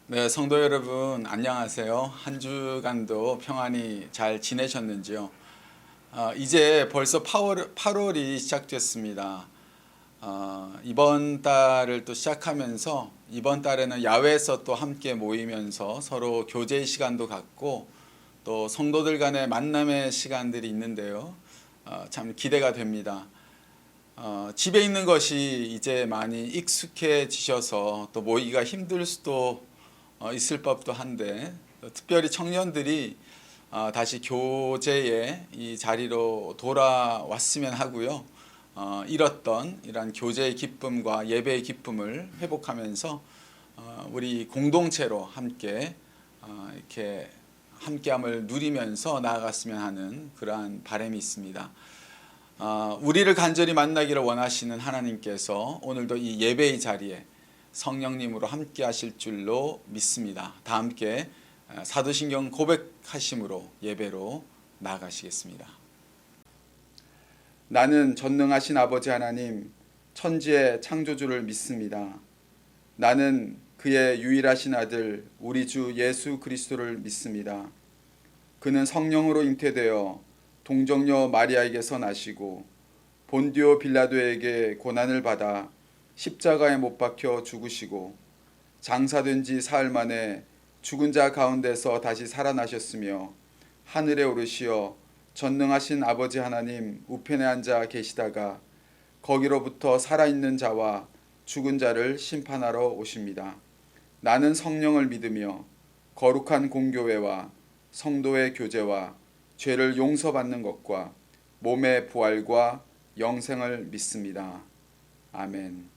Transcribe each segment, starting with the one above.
네, 성도 여러분 안녕하세요. 한 주간도 평안히 잘 지내셨는지요? 이제 벌써 8월이 시작됐습니다. 이번 달을 또 시작하면서 이번 달에는 야외에서 또 함께 모이면서 서로 교제 시간도 갖고 또 성도들 간의 만남의 시간들이 있는데요. 참 기대가 됩니다. 집에 있는 것이 이제 많이 익숙해지셔서 또 모이기가 힘들 수도 있을 법도 한데, 특별히 청년들이 다시 교제의 이 자리로 돌아왔으면 하고요. 잃었던 이런 교제의 기쁨과 예배의 기쁨을 회복하면서 우리 공동체로 함께 이렇게 함께함을 누리면서 나아갔으면 하는 그러한 바람이 있습니다. 우리를 간절히 만나기를 원하시는 하나님께서 오늘도 이 예배의 자리에 성령님으로 함께 하실 줄로 믿습니다. 다 함께 사도신경 고백하심으로 예배로 나아가시겠습니다. 나는 전능하신 아버지 하나님, 천지의 창조주를 믿습니다. 나는 그의 유일하신 아들 우리 주 예수 그리스도를 믿습니다. 그는 성령으로 잉태되어 동정녀 마리아에게서 나시고 본디오 빌라도에게 고난을 받아 십자가에 못 박혀 죽으시고 장사된 지 사흘 만에 죽은 자 가운데서 다시 살아나셨으며 하늘에 오르시어 전능하신 아버지 하나님 우편에 앉아 계시다가 거기로부터 살아있는 자와 죽은 자를 심판하러 오십니다. 나는 성령을 믿으며 거룩한 공교회와 성도의 교제와 죄를 용서받는 것과 몸의 부활과 영생을 믿습니다. 아멘.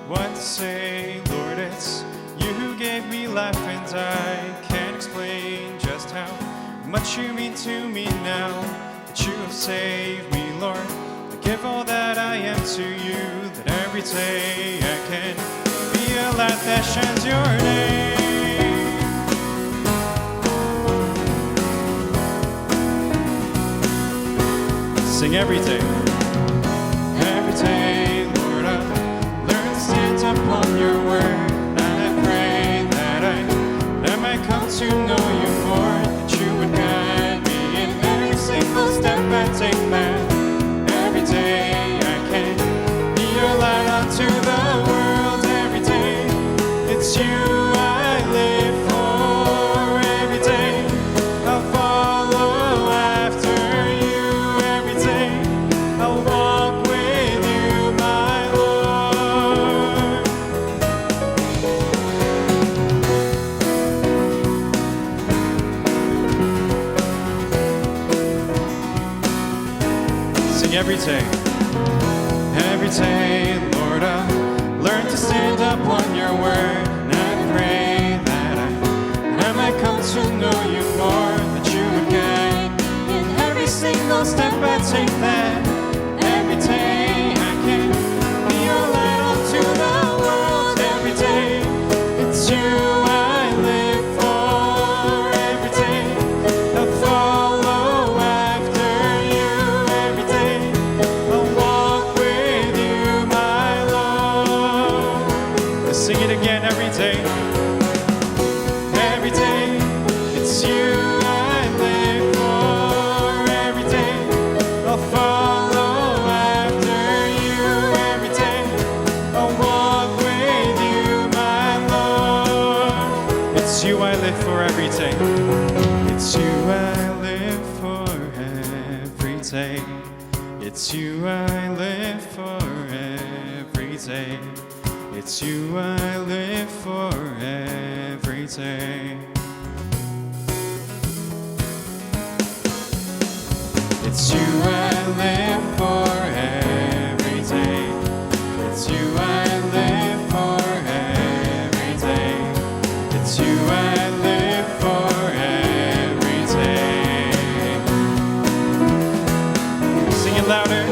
What to say, Lord, it's you who gave me life, and I can't explain just how much you mean to me now that you have saved me, Lord. I give all that I am to you, that every day I can be a light that shines your name. Sing every day. Every day, Lord, I learn to stand upon your word, and I pray that I might come to know you more, that you would guide me in every single step I take back. Every day I can be your light unto the world. Every day it's you I live for. Every day I'll follow after you. Every day I'll walk with you, my Lord. Sing every day. Every day, Lord, I'll learn to stand upon your word, and I pray that I might come to know you more, that you would guide me in every single step I take, that every day I can be your light unto the world. Every day it's you I live for. Every day I'll follow after you. Every day I'll walk with you, my Lord. Let's sing it again. Every day. Every day it's you I live for. Every day I'll follow after you. Every day I'll walk with you, my Lord. It's you I live for every day. It's you I live for every day. It's you I live for every day. It's you I live for every day. It's you I live for every day. It's you I live for every day. It's you I live for every day. Sing it louder.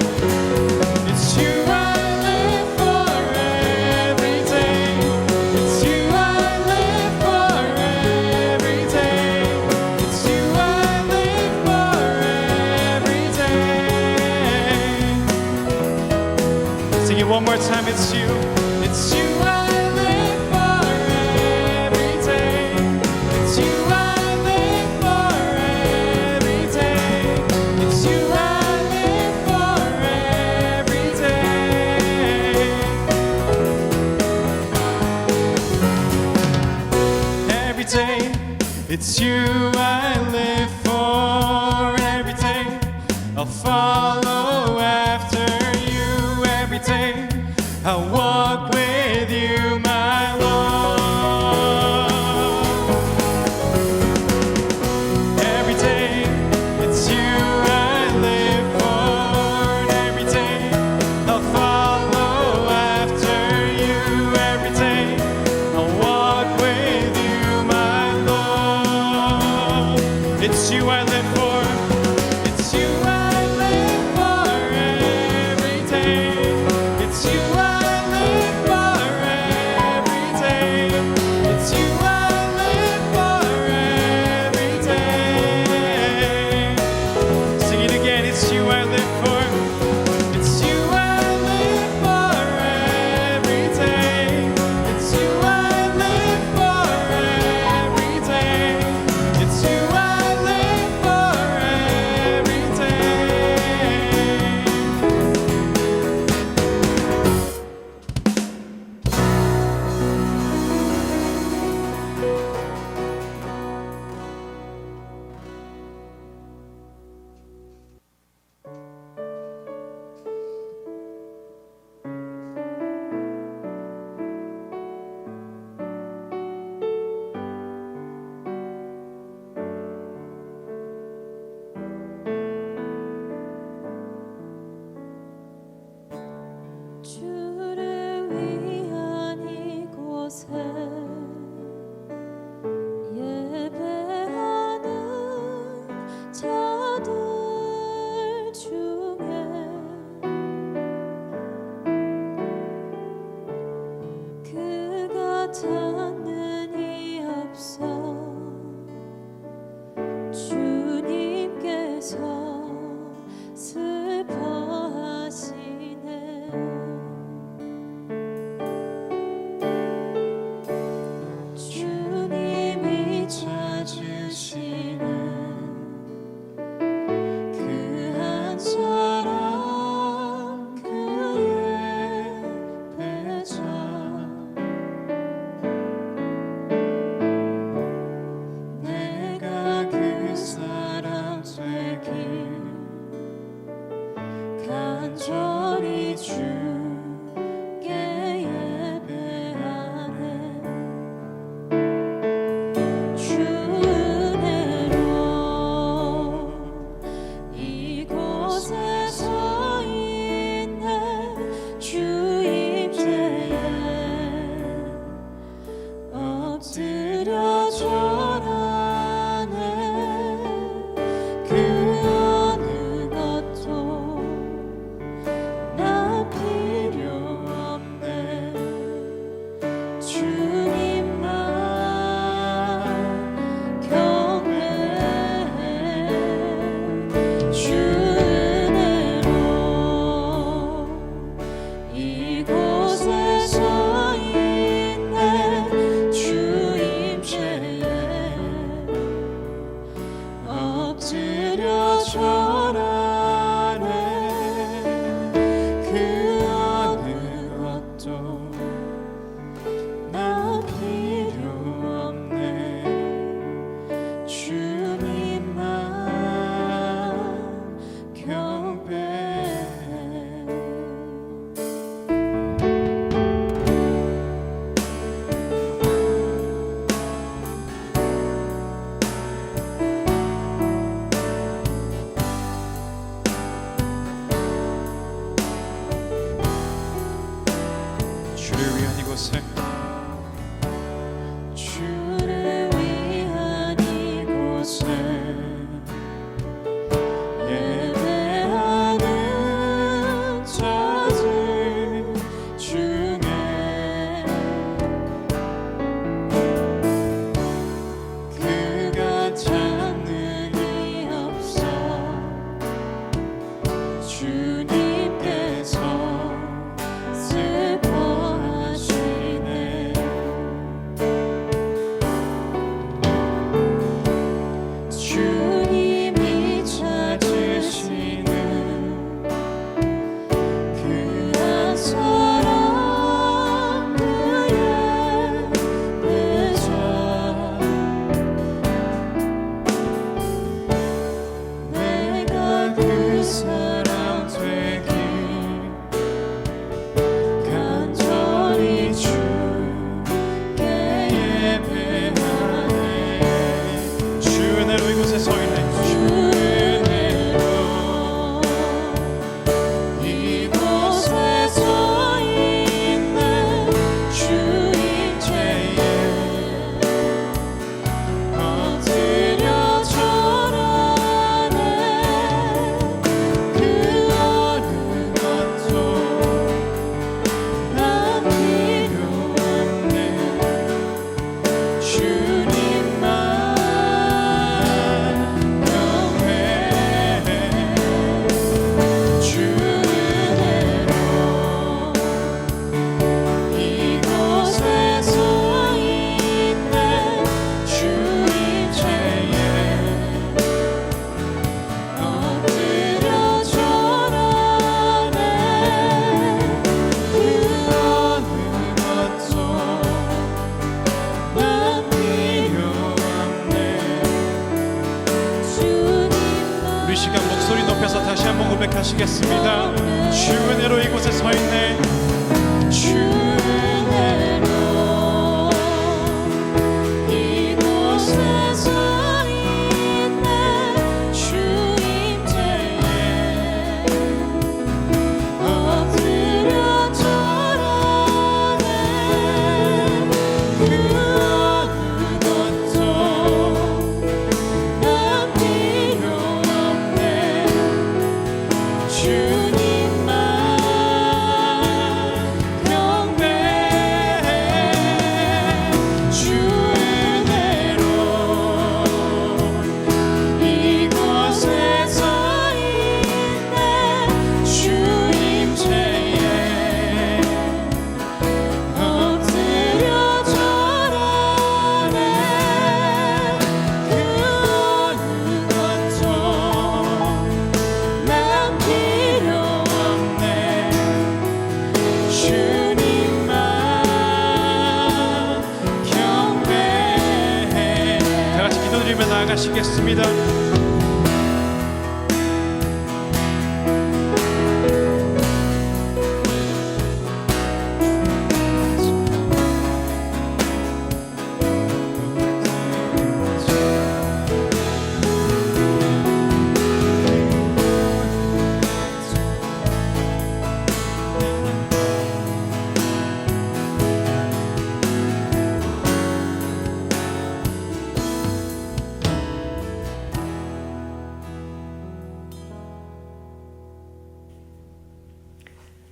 It's you I live for. Every day I'll follow after you. Every day I'll walk with you, my Lord. Every day it's you I live for. And every day I'll follow after you. Every day I'll walk with you, my Lord. It's you I live for. It's you I live for every day. It's you I live for every day. It's you I live for every day. Sing it again. It's you I live for. It's you I live for every day. It's you I live for every day. It's you I live for every day. 주를 위한 이곳에 예배하는 자들 중에 그가 찾는 이 없어 주님께서 슬퍼하시네. 주님이 찾으시는 그 한 사람 그의 배자 내가 그 사람 되길 간절히 주께 예배하네. 주 은혜로 이곳에 서 있네. 주 임재에 엎드려 절하네. 그 어느 것도 나 필요 없네. 주님만 경배해. 주 은혜로 이곳에 서 있네. 주 임재에 엎드려 절하네. 그 어느 것도 나 필요 없네. 주님만 경배해. 이 시간 목소리 높여서 다시 한번 고백하시겠습니다. 주 은혜로 이곳에 서 있네. 주 은혜로 이곳에 서 있네. 주 임재에 엎드려 절하네. 그 어느 것도 난 필요 없네. 주님만 경배해. 주 은혜로 이곳에 서 있네. 주 임재에 엎드려 절하네. 그 어느 것도 난 필요 없네. 주님만 경배해. 다 같이 기도드리며 나아가시겠습니다.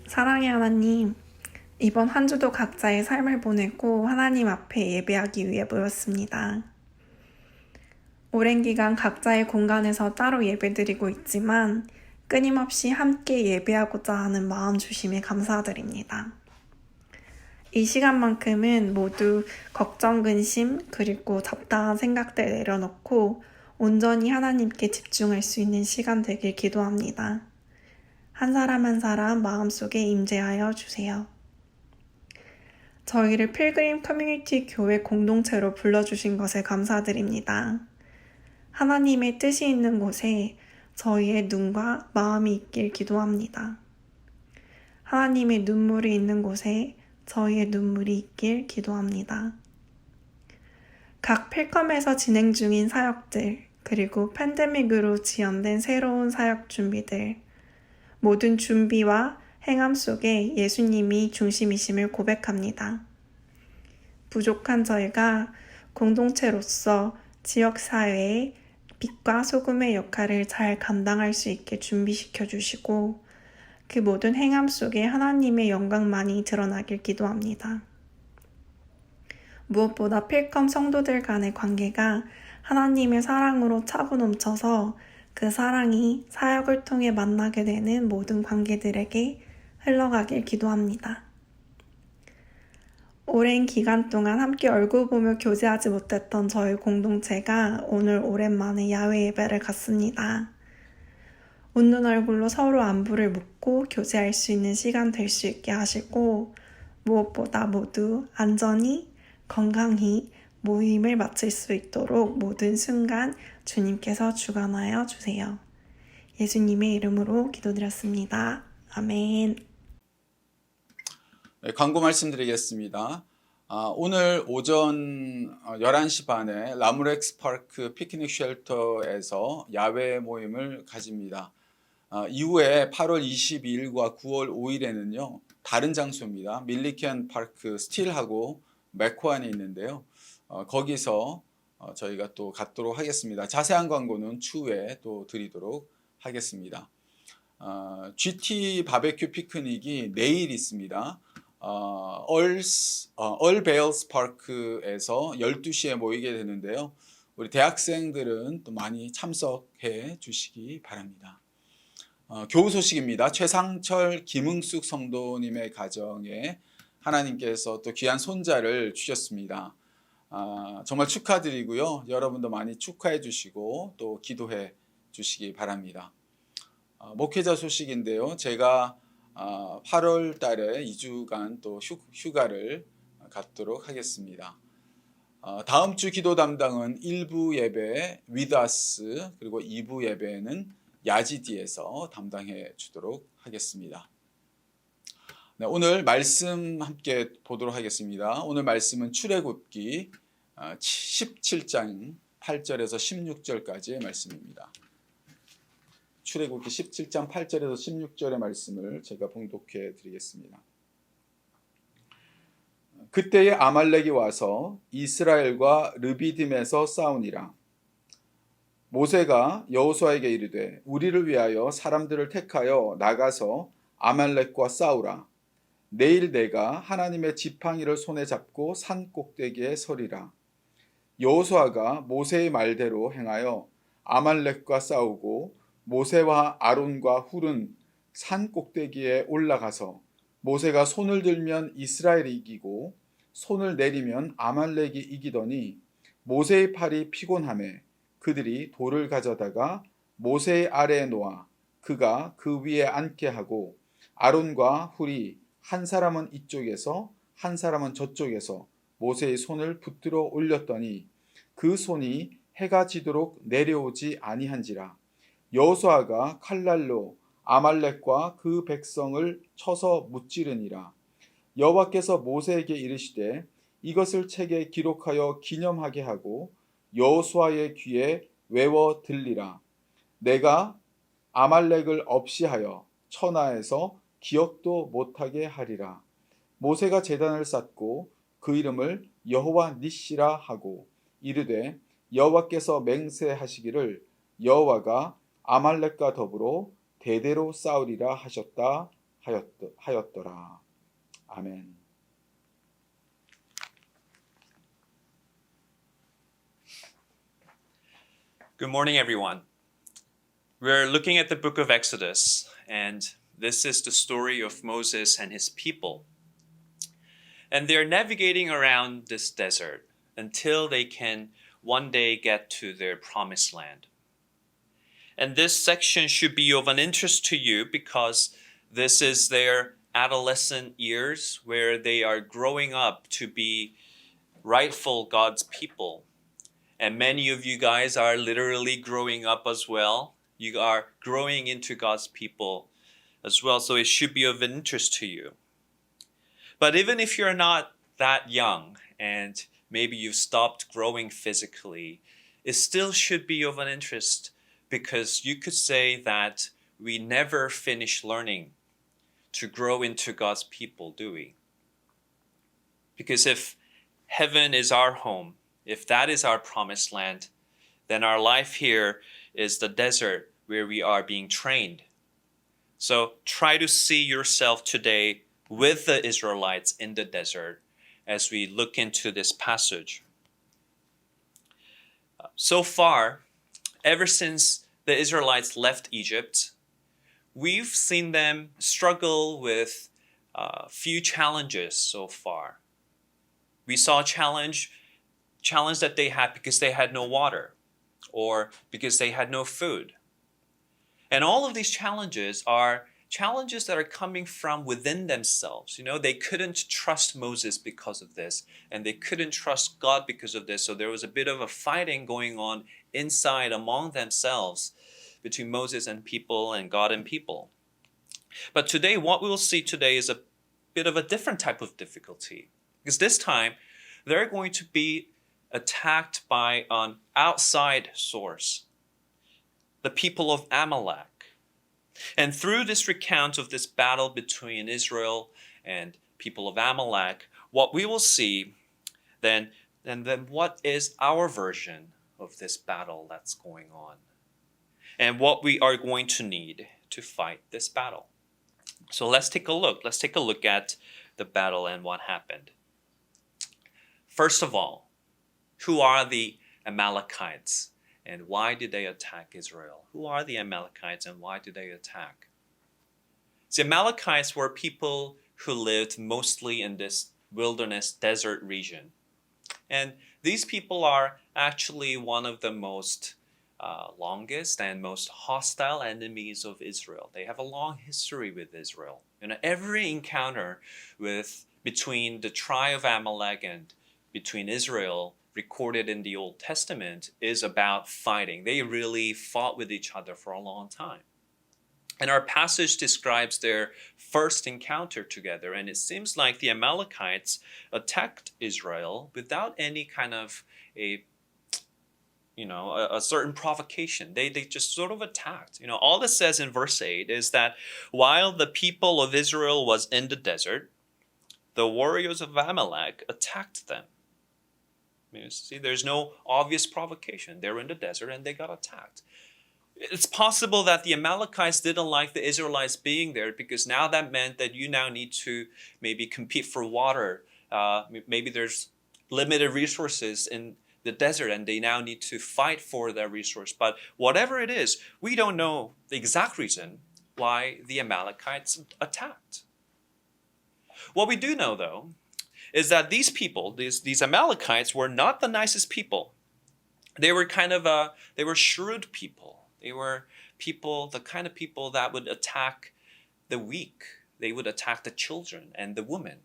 사랑의 하나님, 이번 한 주도 각자의 삶을 보내고 하나님 앞에 예배하기 위해 모였습니다. 오랜 기간 각자의 공간에서 따로 예배드리고 있지만 끊임없이 함께 예배하고자 하는 마음 주심에 감사드립니다. 이 시간만큼은 모두 걱정, 근심, 그리고 잡다한 생각들 내려놓고 온전히 하나님께 집중할 수 있는 시간 되길 기도합니다. 한 사람 한 사람 마음속에 임재하여 주세요. 저희를 필그림 커뮤니티 교회 공동체로 불러주신 것에 감사드립니다. 하나님의 뜻이 있는 곳에 저희의 눈과 마음이 있길 기도합니다. 하나님의 눈물이 있는 곳에 저희의 눈물이 있길 기도합니다. 각 필컴에서 진행 중인 사역들, 그리고 팬데믹으로 지연된 새로운 사역 준비들, 모든 준비와 행함 속에 예수님이 중심이심을 고백합니다. 부족한 저희가 공동체로서 지역사회의 빛과 소금의 역할을 잘 감당할 수 있게 준비시켜 주시고 그 모든 행함 속에 하나님의 영광만이 드러나길 기도합니다. 무엇보다 필컴 성도들 간의 관계가 하나님의 사랑으로 차고 넘쳐서 그 사랑이 사역을 통해 만나게 되는 모든 관계들에게 흘러가길 기도합니다. 오랜 기간 동안 함께 얼굴 보며 교제하지 못했던 저희 공동체가 오늘 오랜만에 야외 예배를 갔습니다. 웃는 얼굴로 서로 안부를 묻고 교제할 수 있는 시간 될 수 있게 하시고 무엇보다 모두 안전히 건강히 모임을 마칠 수 있도록 모든 순간 주님께서 주관하여 주세요. 예수님의 이름으로 기도드렸습니다. 아멘. 네, 광고 말씀드리겠습니다. 오늘 오전 11시 반에 라무렉스 파크 피크닉 쉘터에서 야외 모임을 가집니다. 이후에 8월 22일과 9월 5일에는요. 다른 장소입니다. 밀리켄 파크 스틸하고 맥코안에 있는데요. 거기서 저희가 또 갖도록 하겠습니다. 자세한 광고는 추후에 또 드리도록 하겠습니다. GT 바베큐 피크닉이 내일 있습니다. 얼베일스 파크에서 12시에 모이게 되는데요. 우리 대학생들은 또 많이 참석해 주시기 바랍니다. 교우 소식입니다. 최상철, 김흥숙 성도님의 가정에 하나님께서 또 귀한 손자를 주셨습니다. 정말 축하드리고요. 여러분도 많이 축하해 주시고 또 기도해 주시기 바랍니다. 목회자 소식인데요. 제가 8월 달에 2주간 또 휴가를 갖도록 하겠습니다. 다음 주 기도 담당은 1부 예배 with us 그리고 2부 예배는 야지디에서 담당해 주도록 하겠습니다. 네, 오늘 말씀 함께 보도록 하겠습니다. 오늘 말씀은 출애굽기 17장 8절에서 16절까지의 말씀입니다. 출애굽기 17장 8절에서 16절의 말씀을 제가 봉독해 드리겠습니다. 그때에 아말렉이 와서 이스라엘과 르비딤에서 싸우니라. 모세가 여호수아에게 이르되 우리를 위하여 사람들을 택하여 나가서 아말렉과 싸우라. 내일 내가 하나님의 지팡이를 손에 잡고 산 꼭대기에 서리라. 여호수아가 모세의 말대로 행하여 아말렉과 싸우고 모세와 아론과 훌은 산 꼭대기에 올라가서 모세가 손을 들면 이스라엘이 이기고 손을 내리면 아말렉이 이기더니 모세의 팔이 피곤하매 그들이 돌을 가져다가 모세의 아래에 놓아 그가 그 위에 앉게 하고 아론과 훌이 한 사람은 이쪽에서 한 사람은 저쪽에서 모세의 손을 붙들어 올렸더니 그 손이 해가 지도록 내려오지 아니한지라. 여호수아가 칼날로 아말렉과 그 백성을 쳐서 무찌르니라. 여호와께서 모세에게 이르시되 이것을 책에 기록하여 기념하게 하고 여호수아의 귀에 외워 들리라. 내가 아말렉을 없이하여 천하에서 기억도 못하게 하리라. 모세가 제단을 쌓고 그 이름을 여호와 니시라 하고 이르되 여호와께서 맹세하시기를 여호와가 아말렉과 더불어 대대로 싸우리라 하셨다 하였더라. 아멘. Good morning, everyone. We're looking at the book of Exodus, and this is the story of Moses and his people. And they're navigating around this desert until they can one day get to their promised land. And this section should be of an interest to you because this is their adolescent years where they are growing up to be rightful God's people. And many of you guys are literally growing up as well. You are growing into God's people as well, so it should be of interest to you. But even if you're not that young and maybe you've stopped growing physically, it still should be of an interest because you could say that we never finish learning to grow into God's people, do we? Because if heaven is our home, if that is our promised land, then our life here is the desert where we are being trained. So try to see yourself today with the Israelites in the desert as we look into this passage. So far, ever since the Israelites left Egypt, we've seen them struggle with a few challenges so far. We saw a challenge that they had because they had no water or because they had no food. And all of these challenges are challenges that are coming from within themselves. You know, they couldn't trust Moses because of this, and they couldn't trust God because of this. So there was a bit of a fighting going on inside among themselves between Moses and people and God and people. But today, what we will see today is a bit of a different type of difficulty. Because this time, they're going to be attacked by an outside source, the people of Amalek. And through this recount of this battle between Israel and people of Amalek, what we will see then what is our version of this battle that's going on, and what we are going to need to fight this battle. So let's take a look. Let's take a look at the battle and what happened. First of all, who are the Amalekites? And why did they attack Israel? Who are the Amalekites and why did they attack? The Amalekites were people who lived mostly in this wilderness desert region. And these people are actually one of the most longest and most hostile enemies of Israel. They have a long history with Israel. Every encounter between the tribe of Amalek and between Israel recorded in the Old Testament is about fighting. They really fought with each other for a long time. And our passage describes their first encounter together, and it seems like the Amalekites attacked Israel without any kind of a certain provocation. They just sort of attacked. All it says in verse 8 is that while the people of Israel was in the desert, the warriors of Amalek attacked them. See, there's no obvious provocation. They're in the desert and they got attacked. It's possible that the Amalekites didn't like the Israelites being there because now that meant that you now need to maybe compete for water. Maybe there's limited resources in the desert and they now need to fight for that resource. But whatever it is, we don't know the exact reason why the Amalekites attacked. What we do know, though, is that these people, these Amalekites, were not the nicest people. They were they were shrewd people. They were people, the kind of people that would attack the weak. They would attack the children and the women.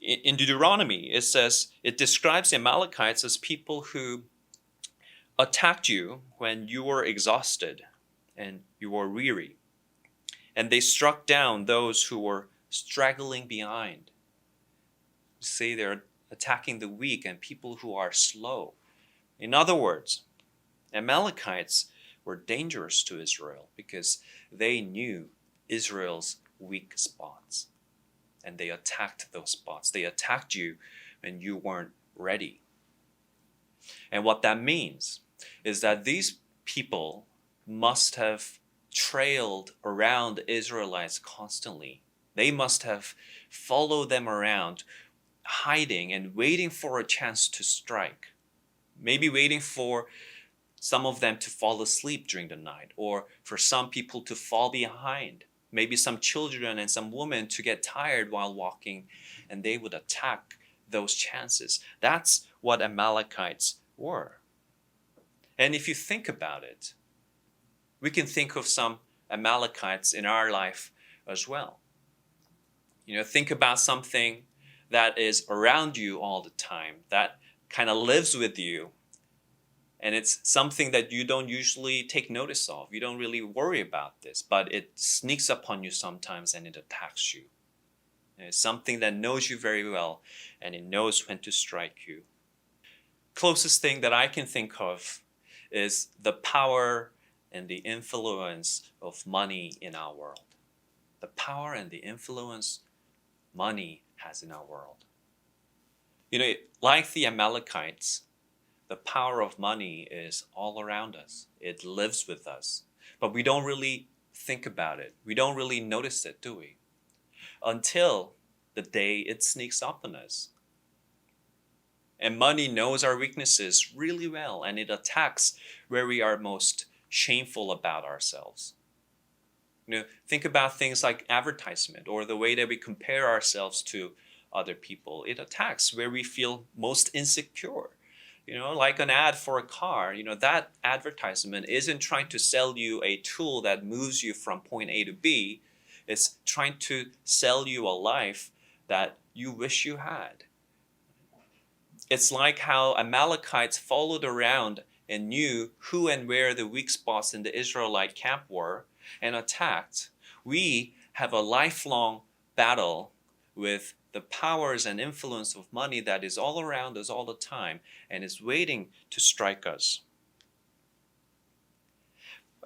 In Deuteronomy, it describes the Amalekites as people who attacked you when you were exhausted and you were weary. And they struck down those who were straggling behind. Say they're attacking the weak and people who are slow. In other words, Amalekites were dangerous to Israel because they knew Israel's weak spots. And they attacked those spots. They attacked you when you weren't ready. And what that means is that these people must have trailed around the Israelites constantly. They must have followed them around, hiding and waiting for a chance to strike. Maybe waiting for some of them to fall asleep during the night, or for some people to fall behind. Maybe some children and some women to get tired while walking, and they would attack those chances. That's what Amalekites were. And if you think about it, we can think of some Amalekites in our life as well. Think about something that is around you all the time, that kind of lives with you. And it's something that you don't usually take notice of. You don't really worry about this, but it sneaks upon you sometimes and it attacks you. And it's something that knows you very well and it knows when to strike you. Closest thing that I can think of is the power and the influence of money in our world. The power and the influence money has in our world. Like the Amalekites, the power of money is all around us. It lives with us. But we don't really think about it. We don't really notice it, do we? Until the day it sneaks up on us. And money knows our weaknesses really well, and it attacks where we are most shameful about ourselves. Think about things like advertisement or the way that we compare ourselves to other people. It attacks where we feel most insecure. Like an ad for a car, that advertisement isn't trying to sell you a tool that moves you from point A to B. It's trying to sell you a life that you wish you had. It's like how Amalekites followed around and knew who and where the weak spots in the Israelite camp were and attacked. We have a lifelong battle with the powers and influence of money that is all around us all the time and is waiting to strike us.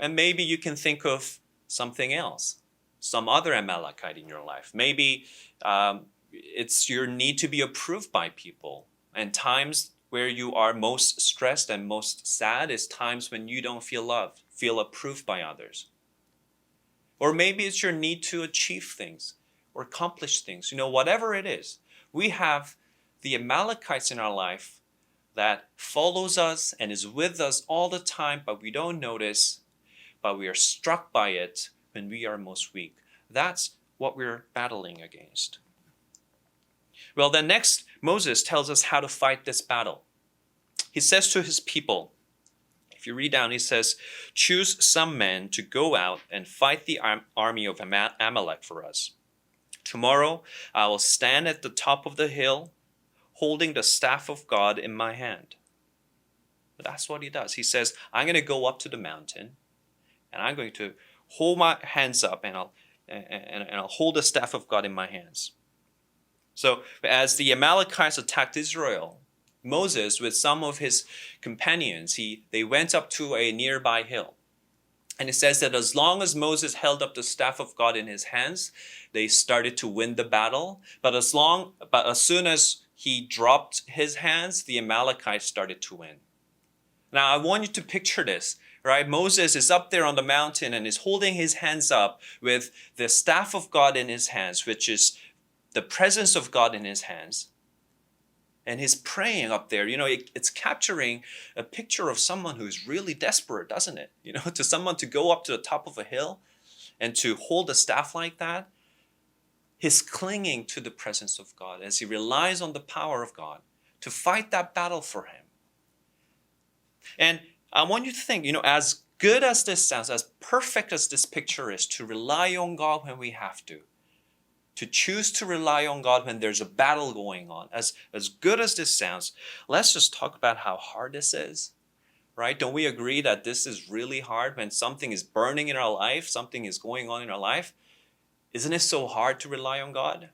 And maybe you can think of something else, some other Amalekite in your life. Maybe it's your need to be approved by people. And times where you are most stressed and most sad is times when you don't feel loved, feel approved by others. Or maybe it's your need to achieve things or accomplish things. Whatever it is, we have the Amalekites in our life that follows us and is with us all the time, but we don't notice, but we are struck by it when we are most weak. That's what we're battling against. Well, then next, Moses tells us how to fight this battle. He says to his people, if you read down, he says, "Choose some men to go out and fight the army of Amalek for us. Tomorrow I will stand at the top of the hill, holding the staff of God in my hand. But that's what he does. He says, I'm going to go up to the mountain and I'm going to hold my hands up and I'll hold the staff of God in my hands. So as the Amalekites attacked Israel, Moses, with some of his companions, they went up to a nearby hill. And it says that as long as Moses held up the staff of God in his hands, they started to win the battle. But as soon as he dropped his hands, the Amalekites started to win. Now I want you to picture this, right? Moses is up there on the mountain and is holding his hands up with the staff of God in his hands, which is the presence of God in his hands. And he's praying up there. It's capturing a picture of someone who's really desperate, doesn't it? To someone to go up to the top of a hill and to hold a staff like that. He's clinging to the presence of God as he relies on the power of God to fight that battle for him. And I want you to think, as good as this sounds, as perfect as this picture is, to rely on God when we have to choose to rely on God when there's a battle going on. As good as this sounds, let's just talk about how hard this is, right? Don't we agree that this is really hard when something is burning in our life, something is going on in our life? Isn't it so hard to rely on God?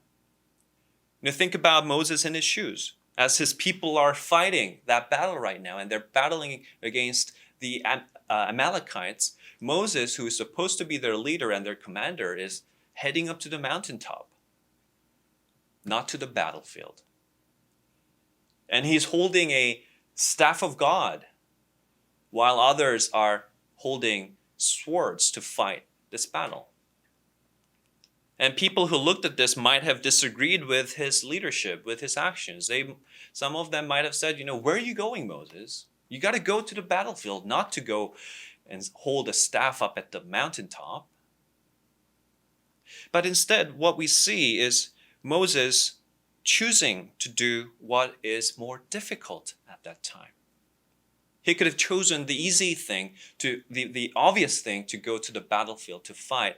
Think about Moses in his shoes. As his people are fighting that battle right now, and they're battling against the Amalekites, Moses, who is supposed to be their leader and their commander, is heading up to the mountaintop, not to the battlefield. And he's holding a staff of God, while others are holding swords to fight this battle. And people who looked at this might have disagreed with his leadership, with his actions. Some of them might have said, where are you going, Moses? You got to go to the battlefield, not to go and hold a staff up at the mountaintop. But instead, what we see is Moses choosing to do what is more difficult at that time. He could have chosen the easy thing, the obvious thing, to go to the battlefield to fight.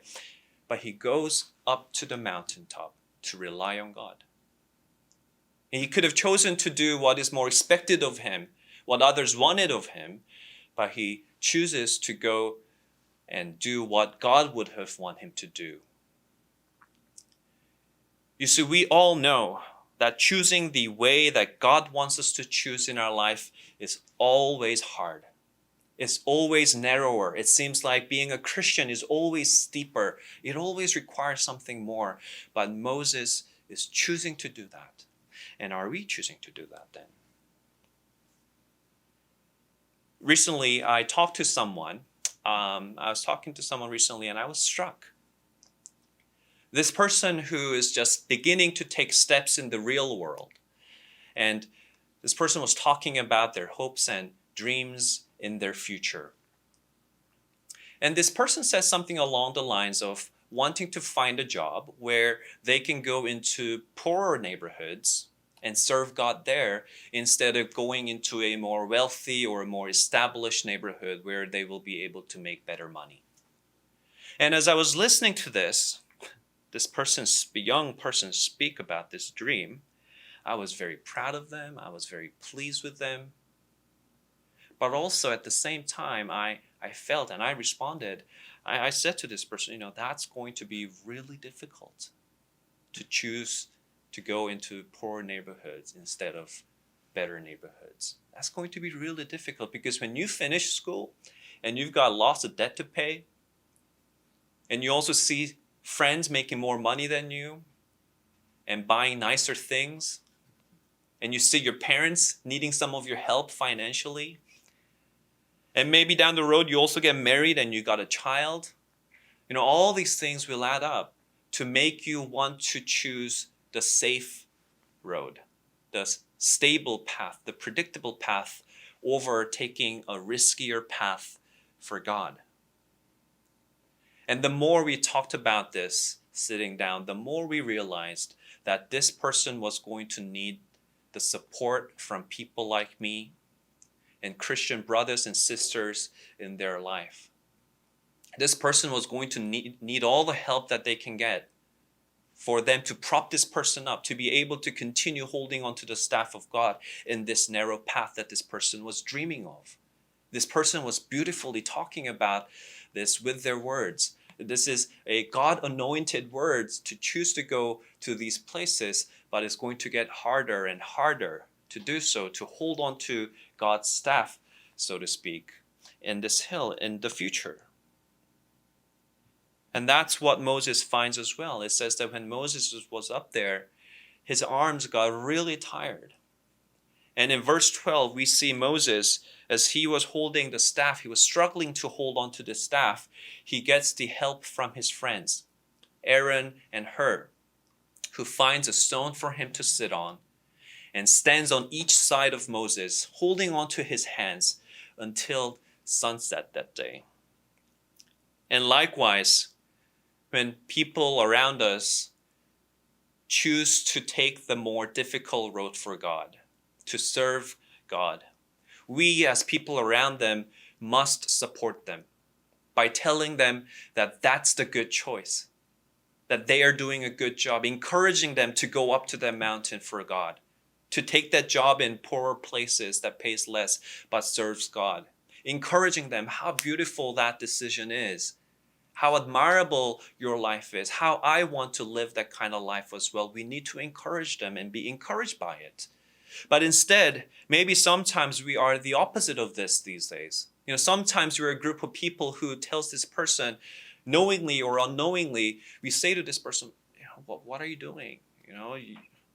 But he goes up to the mountaintop to rely on God. And he could have chosen to do what is more expected of him, what others wanted of him, but he chooses to go and do what God would have wanted him to do. You see, we all know that choosing the way that God wants us to choose in our life is always hard. It's always narrower. It seems like being a Christian is always steeper. It always requires something more. But Moses is choosing to do that. And are we choosing to do that then? Recently, I talked to someone. I was talking to someone recently and I was struck. This person who is just beginning to take steps in the real world. And this person was talking about their hopes and dreams in their future. And this person says something along the lines of wanting to find a job where they can go into poorer neighborhoods and serve God there instead of going into a more wealthy or a more established neighborhood where they will be able to make better money. And as I was listening to this young person speak about this dream, I was very proud of them. I was very pleased with them. But also at the same time, I felt and I responded, I said to this person, that's going to be really difficult to choose to go into poor neighborhoods instead of better neighborhoods. That's going to be really difficult because when you finish school and you've got lots of debt to pay, and you also see friends making more money than you and buying nicer things, and you see your parents needing some of your help financially, and maybe down the road you also get married and you got a child, all these things will add up to make you want to choose the safe road, the stable path, the predictable path over taking a riskier path for God. And the more we talked about this sitting down, the more we realized that this person was going to need the support from people like me and Christian brothers and sisters in their life. This person was going to need all the help that they can get for them to prop this person up, to be able to continue holding on to the staff of God in this narrow path that this person was dreaming of. This person was beautifully talking about this with their words. This is a God-anointed words to choose to go to these places, but it's going to get harder and harder to do so, to hold on to God's staff, so to speak, in this hill in the future. And that's what Moses finds as well. It says that when Moses was up there, his arms got really tired. And in verse 12, we see Moses, as he was holding the staff, he was struggling to hold on to the staff. He gets the help from his friends, Aaron and Hur, who finds a stone for him to sit on and stands on each side of Moses, holding on to his hands until sunset that day. And likewise, when people around us choose to take the more difficult road for God, to serve God, we as people around them must support them by telling them that that's the good choice, that they are doing a good job, encouraging them to go up to that mountain for God, to take that job in poorer places that pays less but serves God, encouraging them how beautiful that decision is, how admirable your life is, how I want to live that kind of life as well. We need to encourage them and be encouraged by it. But instead, maybe sometimes we are the opposite of this these days. Sometimes you're a group of people who tells this person, knowingly or unknowingly, we say to this person, what are you doing?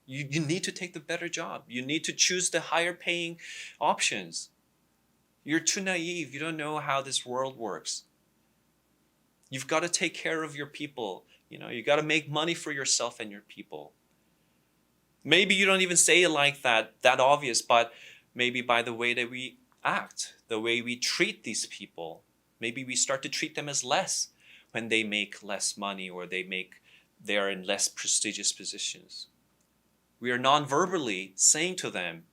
You need to take the better job. You need to choose the higher paying options. You're too naive. You don't know how this world works. You've got to take care of your people. You got to make money for yourself and your people. Maybe you don't even say it like that obvious, but maybe by the way that we act, the way we treat these people, maybe we start to treat them as less when they make less money or they are in less prestigious positions. We are non-verbally saying to them,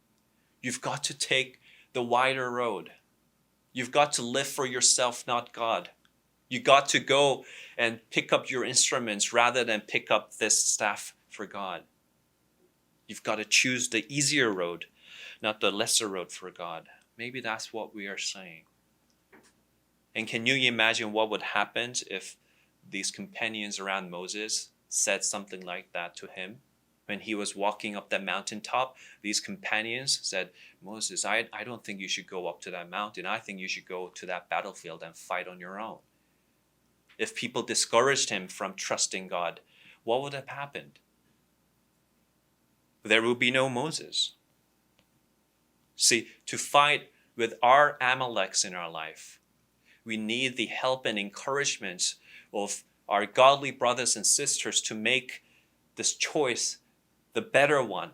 you've got to take the wider road. You've got to live for yourself, not God. You got to go and pick up your instruments rather than pick up this staff for God. You've got to choose the easier road, not the lesser road for God. Maybe that's what we are saying. And can you imagine what would happen if these companions around Moses said something like that to him? When he was walking up that mountaintop, these companions said, Moses, I don't think you should go up to that mountain. I think you should go to that battlefield and fight on your own. If people discouraged him from trusting God, what would have happened? There will be no Moses. See, to fight with our Amaleks in our life, we need the help and encouragement of our godly brothers and sisters to make this choice the better one,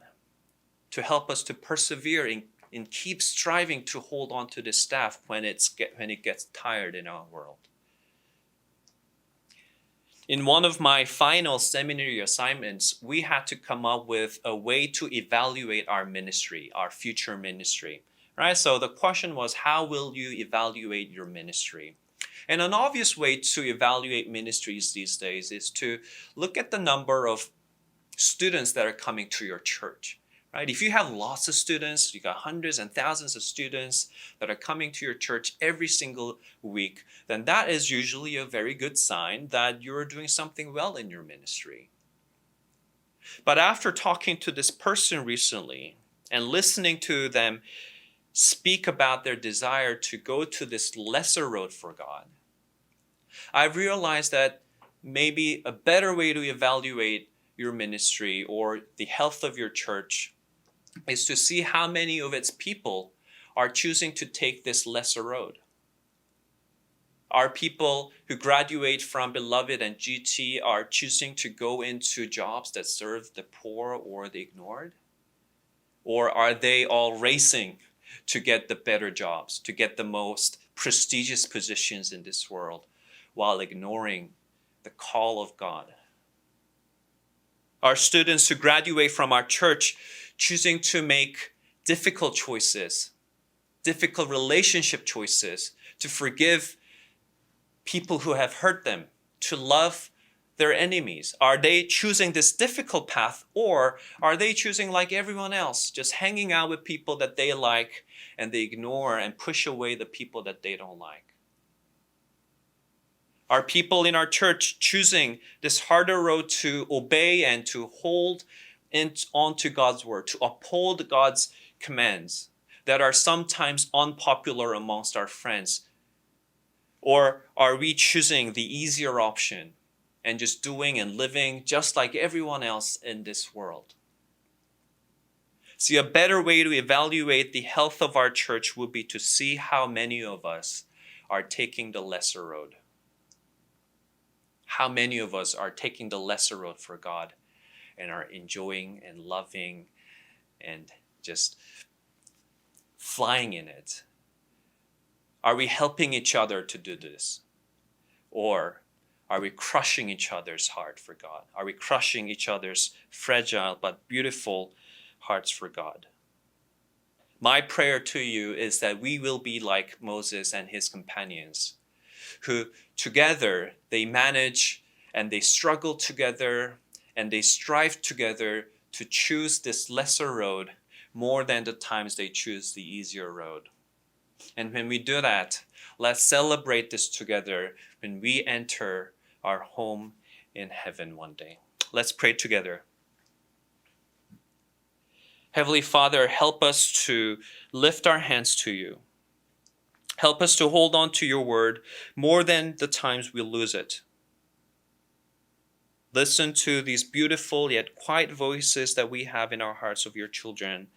to help us to persevere and keep striving to hold on to the staff when it gets tired in our world. In one of my final seminary assignments, we had to come up with a way to evaluate our ministry, our future ministry. Right? So the question was, how will you evaluate your ministry? And an obvious way to evaluate ministries these days is to look at the number of students that are coming to your church. Right? If you have lots of students, you got hundreds and thousands of students that are coming to your church every single week, then that is usually a very good sign that you're doing something well in your ministry. But after talking to this person recently and listening to them speak about their desire to go to this lesser road for God, I realized that maybe a better way to evaluate your ministry or the health of your church is to see how many of its people are choosing to take this lesser road. Our people who graduate from Beloved and GT are choosing to go into jobs that serve the poor or the ignored? Or are they all racing to get the better jobs, to get the most prestigious positions in this world while ignoring the call of God? Our students who graduate from our church choosing to make difficult choices, difficult relationship choices, to forgive people who have hurt them, to love their enemies? Are they choosing this difficult path, or are they choosing like everyone else, just hanging out with people that they like and they ignore and push away the people that they don't like? Are people in our church choosing this harder road to obey and to hold onto God's word, to uphold God's commands that are sometimes unpopular amongst our friends? Or are we choosing the easier option and just doing and living just like everyone else in this world? See, a better way to evaluate the health of our church would be to see how many of us are taking the lesser road. How many of us are taking the lesser road for God and are enjoying and loving and just flying in it? Are we helping each other to do this? Or are we crushing each other's heart for God? Are we crushing each other's fragile but beautiful hearts for God? My prayer to you is that we will be like Moses and his companions, who together they manage and they struggle together and they strive together to choose this lesser road more than the times they choose the easier road. And when we do that, let's celebrate this together when we enter our home in heaven one day. Let's pray together. Heavenly Father, help us to lift our hands to you. Help us to hold on to your word more than the times we lose it. Listen to these beautiful yet quiet voices that we have in our hearts of your children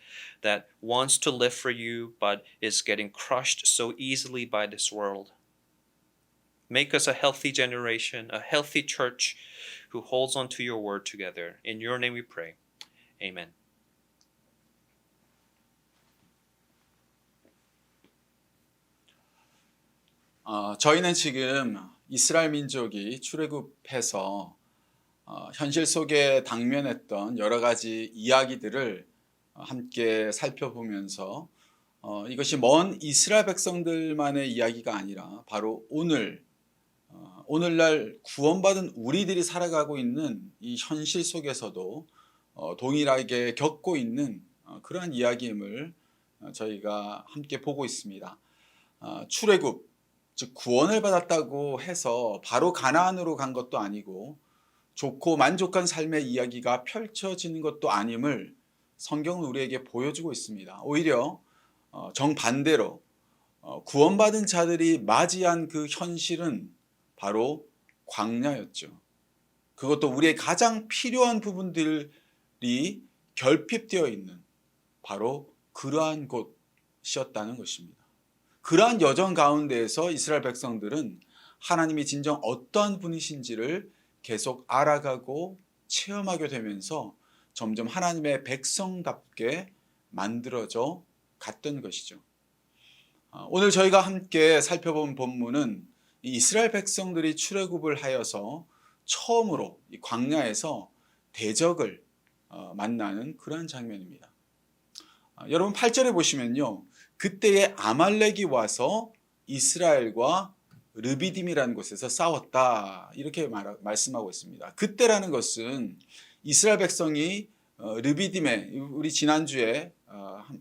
that wants to live for you but is getting crushed so easily by this world. Make us a healthy generation, a healthy church who holds on to your word together. In your name we pray. Amen. 저희는 지금 이스라엘 민족이 출애굽해서 현실 속에 당면했던 여러 가지 이야기들을 함께 살펴보면서 이것이 먼 이스라엘 백성들만의 이야기가 아니라 바로 오늘날 구원받은 우리들이 살아가고 있는 이 현실 속에서도 동일하게 겪고 있는 그러한 이야기임을 저희가 함께 보고 있습니다. 출애굽, 즉 구원을 받았다고 해서 바로 가나안으로 간 것도 아니고 좋고 만족한 삶의 이야기가 펼쳐지는 것도 아님을 성경은 우리에게 보여주고 있습니다. 오히려 정반대로 구원받은 자들이 맞이한 그 현실은 바로 광야였죠. 그것도 우리의 가장 필요한 부분들이 결핍되어 있는 바로 그러한 곳이었다는 것입니다. 그러한 여정 가운데에서 이스라엘 백성들은 하나님이 진정 어떠한 분이신지를 계속 알아가고 체험하게 되면서 점점 하나님의 백성답게 만들어져 갔던 것이죠. 오늘 저희가 함께 살펴본 본문은 이 이스라엘 백성들이 출애굽을 하여서 처음으로 이 광야에서 대적을 만나는 그러한 장면입니다. 여러분 8절에 보시면요. 그때에 아말렉이 와서 이스라엘과 르비딤이라는 곳에서 싸웠다 이렇게 말씀하고 있습니다. 그때라는 것은 이스라엘 백성이 르비딤에 우리 지난주에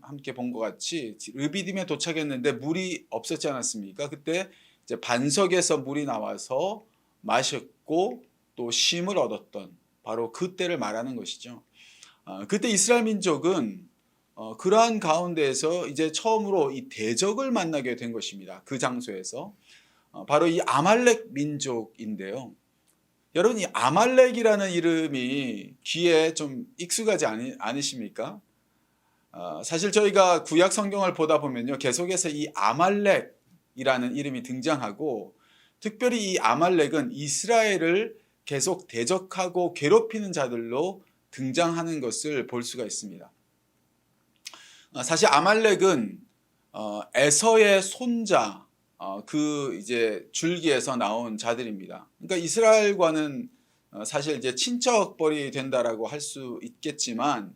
함께 본 것 같이 르비딤에 도착했는데 물이 없었지 않았습니까? 그때 이제 반석에서 물이 나와서 마셨고 또 쉼을 얻었던 바로 그때를 말하는 것이죠. 그때 이스라엘 민족은 그러한 가운데에서 이제 처음으로 이 대적을 만나게 된 것입니다. 그 장소에서 바로 이 아말렉 민족인데요. 여러분 이 아말렉이라는 이름이 귀에 좀 익숙하지 않으십니까? 사실 저희가 구약 성경을 보다 보면요. 계속해서 이 아말렉이라는 이름이 등장하고 특별히 이 아말렉은 이스라엘을 계속 대적하고 괴롭히는 자들로 등장하는 것을 볼 수가 있습니다. 사실 아말렉은 에서의 손자 그 이제 줄기에서 나온 자들입니다. 그러니까 이스라엘과는 사실 이제 친척벌이 된다라고 할 수 있겠지만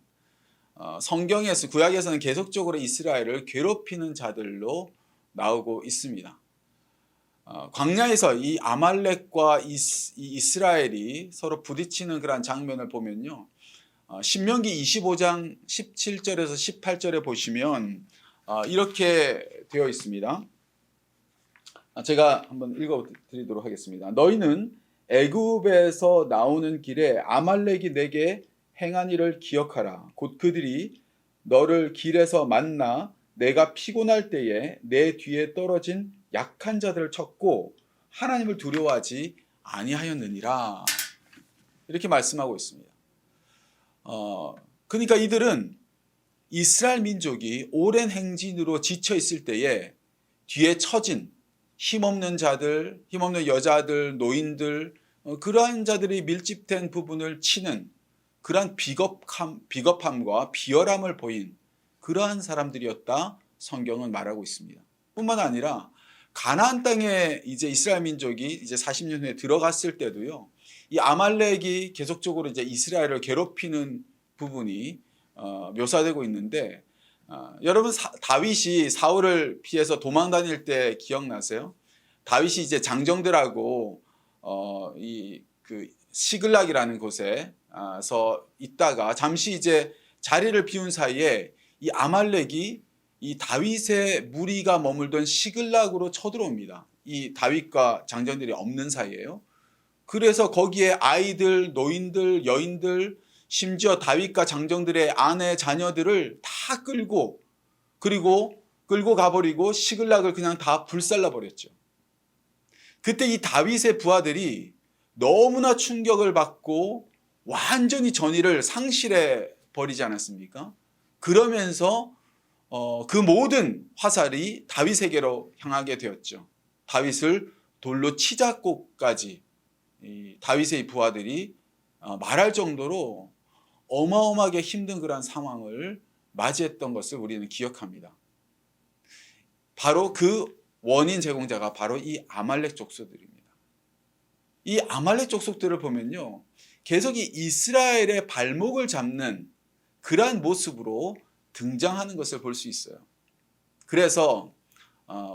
성경에서 구약에서는 계속적으로 이스라엘을 괴롭히는 자들로 나오고 있습니다. 광야에서 이 아말렉과 이스라엘이 서로 부딪히는 그런 장면을 보면요. 신명기 25장 17절에서 18절에 보시면 이렇게 되어 있습니다. 제가 한번 읽어드리도록 하겠습니다. 너희는 애굽에서 나오는 길에 아말렉이 내게 행한 일을 기억하라. 곧 그들이 너를 길에서 만나 내가 피곤할 때에 내 뒤에 떨어진 약한 자들을 쳤고 하나님을 두려워하지 아니하였느니라. 이렇게 말씀하고 있습니다. 그러니까 이들은 이스라엘 민족이 오랜 행진으로 지쳐 있을 때에 뒤에 처진 힘없는 자들, 힘없는 여자들, 노인들, 그러한 자들이 밀집된 부분을 치는 그러한 비겁함과 비열함을 보인 그러한 사람들이었다 성경은 말하고 있습니다. 뿐만 아니라 가나안 땅에 이제 이스라엘 민족이 이제 40년 후에 들어갔을 때도요. 이 아말렉이 계속적으로 이제 이스라엘을 괴롭히는 부분이 묘사되고 있는데 여러분 다윗이 사울을 피해서 도망 다닐 때 기억나세요? 다윗이 이제 장정들하고 그 시글락이라는 곳에서 있다가 잠시 이제 자리를 비운 사이에 이 아말렉이 이 다윗의 무리가 머물던 시글락으로 쳐들어옵니다. 이 다윗과 장정들이 없는 사이에요. 그래서 거기에 아이들, 노인들, 여인들, 심지어 다윗과 장정들의 아내, 자녀들을 다 끌고 가버리고 시글락을 그냥 다 불살라 버렸죠. 그때 이 다윗의 부하들이 너무나 충격을 받고 완전히 전의를 상실해 버리지 않았습니까? 그러면서 그 모든 화살이 다윗에게로 향하게 되었죠. 다윗을 돌로 치자고까지 다윗의 부하들이 말할 정도로 어마어마하게 힘든 그런 상황을 맞이했던 것을 우리는 기억합니다. 바로 그 원인 제공자가 바로 이 아말렉 족속들입니다. 이 아말렉 족속들을 보면요, 계속 이 이스라엘의 발목을 잡는 그러한 모습으로 등장하는 것을 볼 수 있어요. 그래서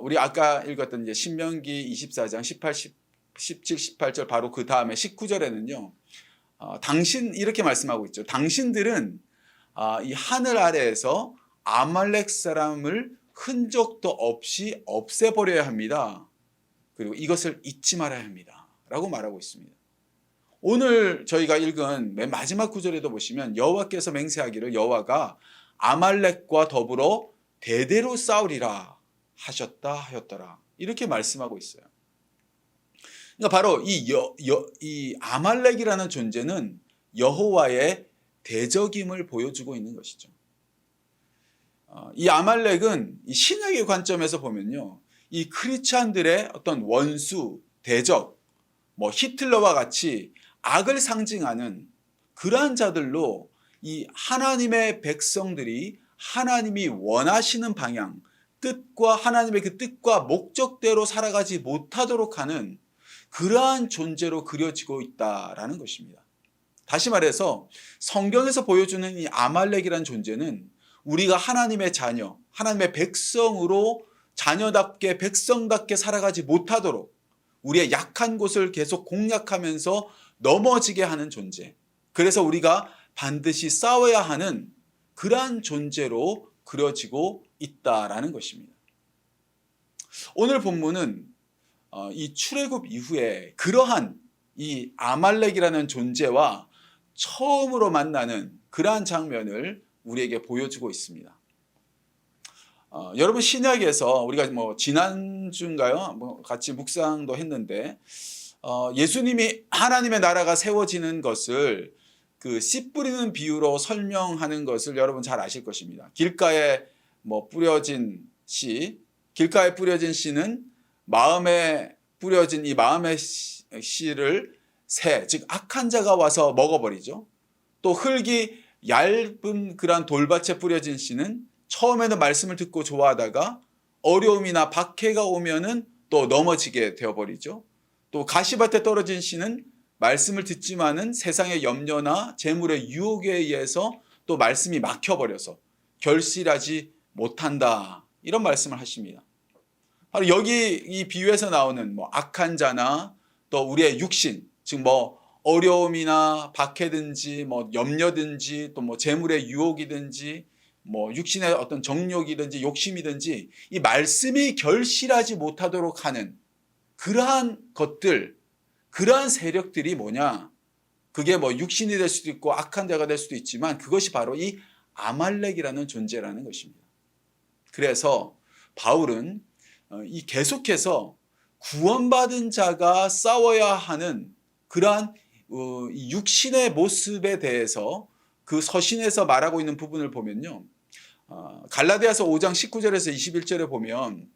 우리 아까 읽었던 이제 신명기 24장 17, 18절 바로 그 다음에 19절에는요. 당신 이렇게 말씀하고 있죠. 당신들은 이 하늘 아래에서 아말렉 사람을 흔적도 없이 없애버려야 합니다. 그리고 이것을 잊지 말아야 합니다. 라고 말하고 있습니다. 오늘 저희가 읽은 맨 마지막 구절에도 보시면 여호와께서 맹세하기를 여호와가 아말렉과 더불어 대대로 싸우리라 하였더라. 이렇게 말씀하고 있어요. 그러니까 바로 이 아말렉이라는 존재는 여호와의 대적임을 보여주고 있는 것이죠. 이 아말렉은 이 신약의 관점에서 보면요, 이 크리스찬들의 어떤 원수, 대적, 뭐 히틀러와 같이 악을 상징하는 그러한 자들로 이 하나님의 백성들이 하나님이 원하시는 방향, 뜻과 하나님의 그 뜻과 목적대로 살아가지 못하도록 하는 그러한 존재로 그려지고 있다라는 것입니다. 다시 말해서 성경에서 보여주는 이 아말렉이라는 존재는 우리가 하나님의 자녀, 하나님의 백성으로 자녀답게 백성답게 살아가지 못하도록 우리의 약한 곳을 계속 공략하면서 넘어지게 하는 존재. 그래서 우리가 반드시 싸워야 하는 그러한 존재로 그려지고 있다라는 것입니다. 오늘 본문은 이 출애굽 이후에 그러한 이 아말렉이라는 존재와 처음으로 만나는 그러한 장면을 우리에게 보여주고 있습니다. 여러분 신약에서 우리가 뭐 지난주인가요? 같이 묵상도 했는데 예수님이 하나님의 나라가 세워지는 것을 그 씨 뿌리는 비유로 설명하는 것을 여러분 잘 아실 것입니다. 길가에 뿌려진 씨, 길가에 뿌려진 씨는 마음에 뿌려진 이 마음의 씨를 즉 악한 자가 와서 먹어버리죠. 또 흙이 얇은 그런 돌밭에 뿌려진 씨는 처음에는 말씀을 듣고 좋아하다가 어려움이나 박해가 오면은 또 넘어지게 되어버리죠. 또 가시밭에 떨어진 씨는 말씀을 듣지만은 세상의 염려나 재물의 유혹에 의해서 또 말씀이 막혀버려서 결실하지 못한다. 이런 말씀을 하십니다. 바로 여기 이 비유에서 나오는 뭐 악한 자나 또 우리의 육신, 즉 뭐 어려움이나 박해든지 뭐 염려든지 또 뭐 재물의 유혹이든지 뭐 육신의 어떤 정욕이든지 욕심이든지 이 말씀이 결실하지 못하도록 하는 그러한 것들, 그러한 세력들이 뭐냐? 그게 뭐 육신이 될 수도 있고 악한 자가 될 수도 있지만 그것이 바로 이 아말렉이라는 존재라는 것입니다. 그래서 바울은 이 계속해서 구원받은 자가 싸워야 하는 그러한 육신의 모습에 대해서 그 서신에서 말하고 있는 부분을 보면요. 갈라디아서 5장 19절에서 21절에 보면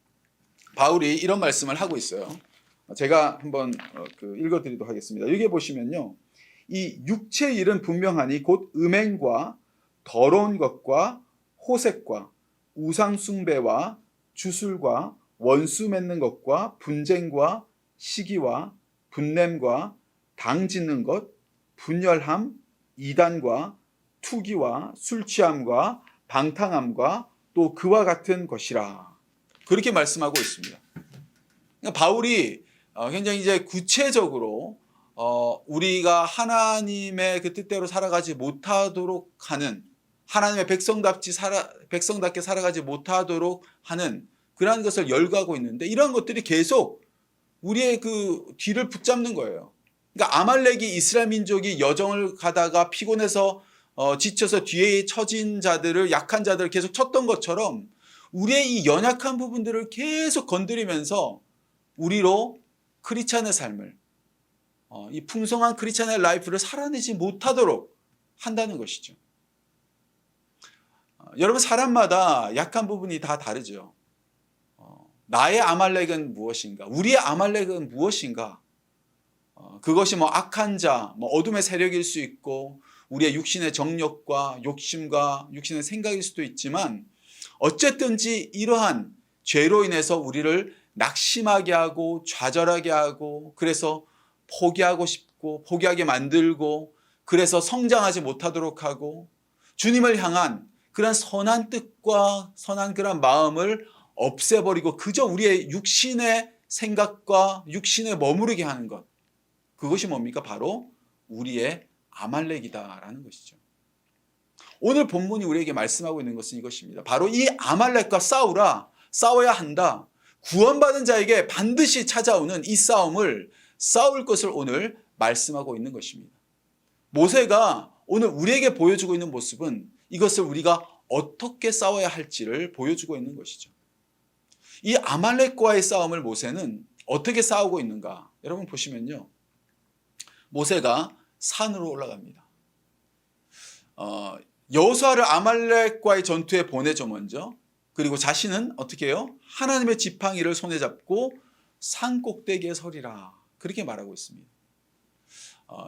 바울이 이런 말씀을 하고 있어요. 제가 한번 읽어드리도록 하겠습니다. 여기 보시면요. 이 육체의 일은 분명하니 곧 음행과 더러운 것과 호색과 우상숭배와 주술과 원수 맺는 것과 분쟁과 시기와 분냄과 당 짓는 것, 분열함, 이단과 투기와 술 취함과 방탕함과 또 그와 같은 것이라. 그렇게 말씀하고 있습니다. 그러니까 바울이 굉장히 이제 구체적으로 우리가 하나님의 그 뜻대로 살아가지 못하도록 하는, 하나님의 백성답게 살아가지 못하도록 하는 그러한 것을 열거하고 있는데, 이러한 것들이 계속 우리의 그 뒤를 붙잡는 거예요. 그러니까 아말렉이 이스라엘 민족이 여정을 가다가 피곤해서 지쳐서 뒤에 처진 자들을, 약한 자들을 계속 쳤던 것처럼 우리의 이 연약한 부분들을 계속 건드리면서 우리로 크리스찬의 삶을, 이 풍성한 크리스찬의 라이프를 살아내지 못하도록 한다는 것이죠. 여러분, 사람마다 약한 부분이 다 다르죠. 나의 아말렉은 무엇인가? 우리의 아말렉은 무엇인가? 그것이 뭐 악한 자, 뭐 어둠의 세력일 수 있고 우리의 육신의 정욕과 욕심과 육신의 생각일 수도 있지만, 어쨌든지 이러한 죄로 인해서 우리를 낙심하게 하고 좌절하게 하고, 그래서 포기하고 싶고 포기하게 만들고, 그래서 성장하지 못하도록 하고, 주님을 향한 그런 선한 뜻과 선한 그런 마음을 없애버리고 그저 우리의 육신의 생각과 육신에 머무르게 하는 것, 그것이 뭡니까? 바로 우리의 아말렉이다라는 것이죠. 오늘 본문이 우리에게 말씀하고 있는 것은 이것입니다. 바로 이 아말렉과 싸워야 한다. 구원받은 자에게 반드시 찾아오는 이 싸움을 싸울 것을 오늘 말씀하고 있는 것입니다. 모세가 오늘 우리에게 보여주고 있는 모습은 이것을 우리가 어떻게 싸워야 할지를 보여주고 있는 것이죠. 이 아말렉과의 싸움을 모세는 어떻게 싸우고 있는가? 여러분 보시면요. 모세가 산으로 올라갑니다. 여호수아를 아말렉과의 전투에 보내죠, 먼저. 그리고 자신은 어떻게 해요? 하나님의 지팡이를 손에 잡고 산 꼭대기에 서리라. 그렇게 말하고 있습니다.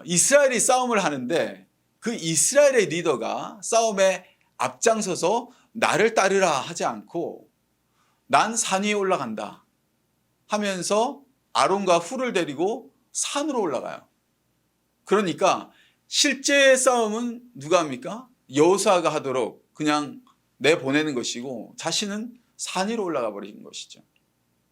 이스라엘이 싸움을 하는데 그 이스라엘의 리더가 싸움에 앞장서서 나를 따르라 하지 않고 난 산 위에 올라간다 하면서 아론과 훌을 데리고 산으로 올라가요. 그러니까 실제 싸움은 누가 합니까? 여호수아가 하도록 그냥 내보내는 것이고 자신은 산 위로 올라가 버리는 것이죠.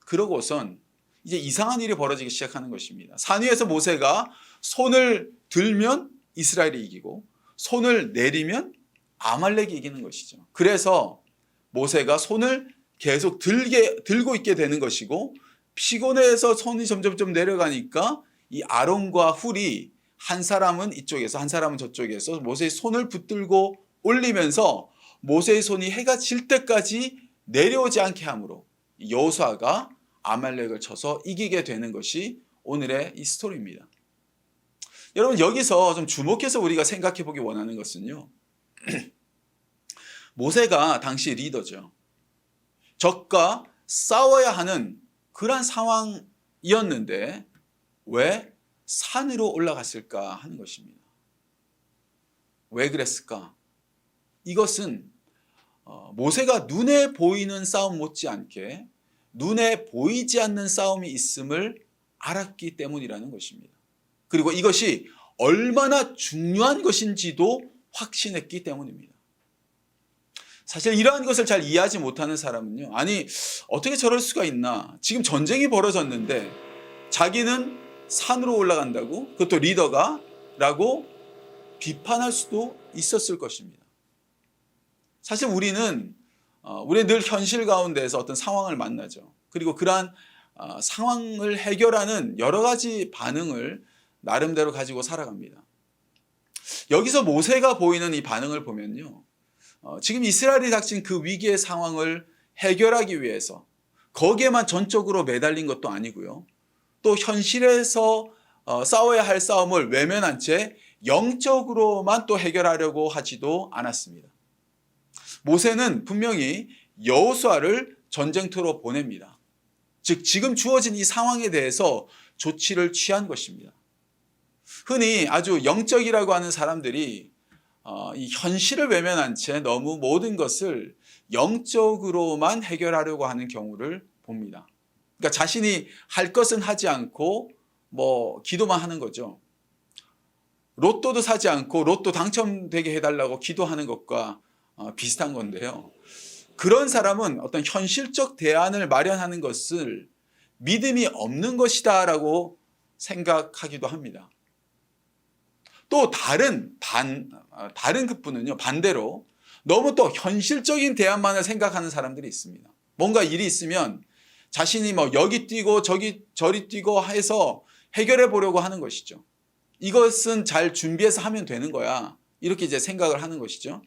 그러고선 이제 이상한 일이 벌어지기 시작하는 것입니다. 산 위에서 모세가 손을 들면 이스라엘이 이기고 손을 내리면 아말렉이 이기는 것이죠. 그래서 모세가 손을 계속 들고 있게 되는 것이고, 피곤해서 손이 점점 내려가니까 이 아론과 훌이 한 사람은 이쪽에서 한 사람은 저쪽에서 모세의 손을 붙들고 올리면서 모세의 손이 해가 질 때까지 내려오지 않게 함으로 여호수아가 아말렉을 쳐서 이기게 되는 것이 오늘의 이 스토리입니다. 여러분, 여기서 좀 주목해서 우리가 생각해 보기 원하는 것은요. 모세가 당시 리더죠. 적과 싸워야 하는 그런 상황이었는데 왜 산으로 올라갔을까 하는 것입니다. 왜 그랬을까? 이것은 모세가 눈에 보이는 싸움 못지않게 눈에 보이지 않는 싸움이 있음을 알았기 때문이라는 것입니다. 그리고 이것이 얼마나 중요한 것인지도 확신했기 때문입니다. 사실 이러한 것을 잘 이해하지 못하는 사람은요, 아니 어떻게 저럴 수가 있나, 지금 전쟁이 벌어졌는데 자기는 산으로 올라간다고, 그것도 리더가 라고 비판할 수도 있었을 것입니다. 사실 우리는 늘 현실 가운데에서 어떤 상황을 만나죠. 그리고 그러한 상황을 해결하는 여러 가지 반응을 나름대로 가지고 살아갑니다. 여기서 모세가 보이는 이 반응을 보면요, 지금 이스라엘이 닥친 그 위기의 상황을 해결하기 위해서 거기에만 전적으로 매달린 것도 아니고요, 또 현실에서 싸워야 할 싸움을 외면한 채 영적으로만 또 해결하려고 하지도 않았습니다. 모세는 분명히 여호수아를 전쟁터로 보냅니다. 즉 지금 주어진 이 상황에 대해서 조치를 취한 것입니다. 흔히 아주 영적이라고 하는 사람들이 이 현실을 외면한 채 너무 모든 것을 영적으로만 해결하려고 하는 경우를 봅니다. 그러니까 자신이 할 것은 하지 않고 기도만 하는 거죠. 로또도 사지 않고 로또 당첨되게 해달라고 기도하는 것과 비슷한 건데요. 그런 사람은 어떤 현실적 대안을 마련하는 것을 믿음이 없는 것이다라고 생각하기도 합니다. 또 다른 그분은요, 반대로 너무 또 현실적인 대안만을 생각하는 사람들이 있습니다. 뭔가 일이 있으면 자신이 여기 뛰고 저리 뛰고 해서 해결해 보려고 하는 것이죠. 이것은 잘 준비해서 하면 되는 거야, 이렇게 이제 생각을 하는 것이죠.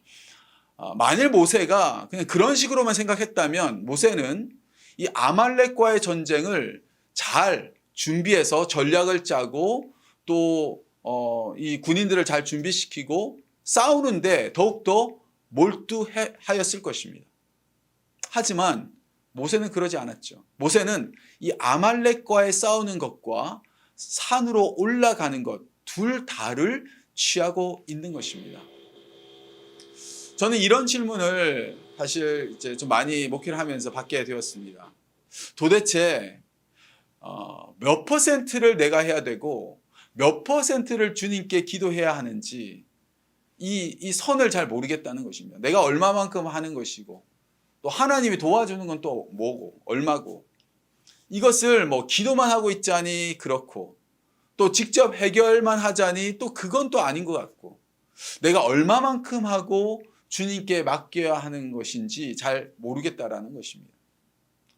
만일 모세가 그냥 그런 식으로만 생각했다면 모세는 이 아말렉과의 전쟁을 잘 준비해서 전략을 짜고 또 이 군인들을 잘 준비시키고 싸우는데 더욱더 몰두하였을 것입니다. 하지만 모세는 그러지 않았죠. 모세는 이 아말렉과의 싸우는 것과 산으로 올라가는 것 둘 다를 취하고 있는 것입니다. 저는 이런 질문을 사실 이제 좀 많이 목회를 하면서 받게 되었습니다. 도대체 몇 퍼센트를 내가 해야 되고 몇 퍼센트를 주님께 기도해야 하는지 이 선을 잘 모르겠다는 것입니다. 내가 얼마만큼 하는 것이고 또 하나님이 도와주는 건 또 뭐고 얼마고, 이것을 기도만 하고 있자니 그렇고 또 직접 해결만 하자니 또 그건 또 아닌 것 같고, 내가 얼마만큼 하고 주님께 맡겨야 하는 것인지 잘 모르겠다라는 것입니다.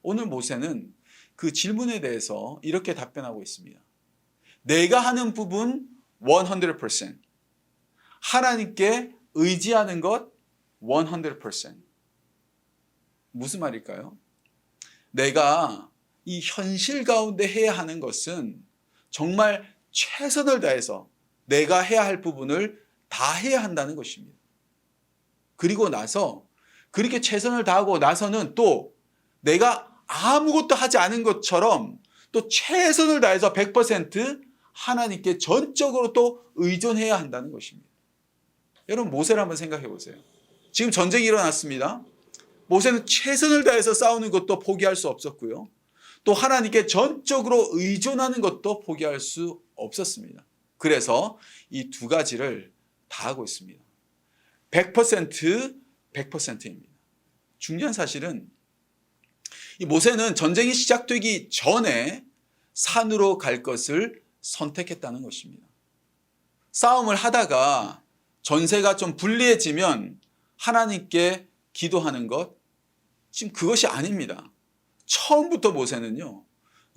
오늘 모세는 그 질문에 대해서 이렇게 답변하고 있습니다. 내가 하는 부분 100%, 하나님께 의지하는 것 100%. 무슨 말일까요? 내가 이 현실 가운데 해야 하는 것은 정말 최선을 다해서 내가 해야 할 부분을 다 해야 한다는 것입니다. 그리고 나서 그렇게 최선을 다하고 나서는 또 내가 아무것도 하지 않은 것처럼 또 최선을 다해서 100% 하나님께 전적으로 또 의존해야 한다는 것입니다. 여러분, 모세를 한번 생각해 보세요. 지금 전쟁이 일어났습니다. 모세는 최선을 다해서 싸우는 것도 포기할 수 없었고요, 또 하나님께 전적으로 의존하는 것도 포기할 수 없었습니다. 그래서 이 두 가지를 다 하고 있습니다. 100%입니다. 중요한 사실은 이 모세는 전쟁이 시작되기 전에 산으로 갈 것을 선택했다는 것입니다. 싸움을 하다가 전세가 좀 불리해지면 하나님께 기도하는 것, 지금 그것이 아닙니다. 처음부터 모세는요,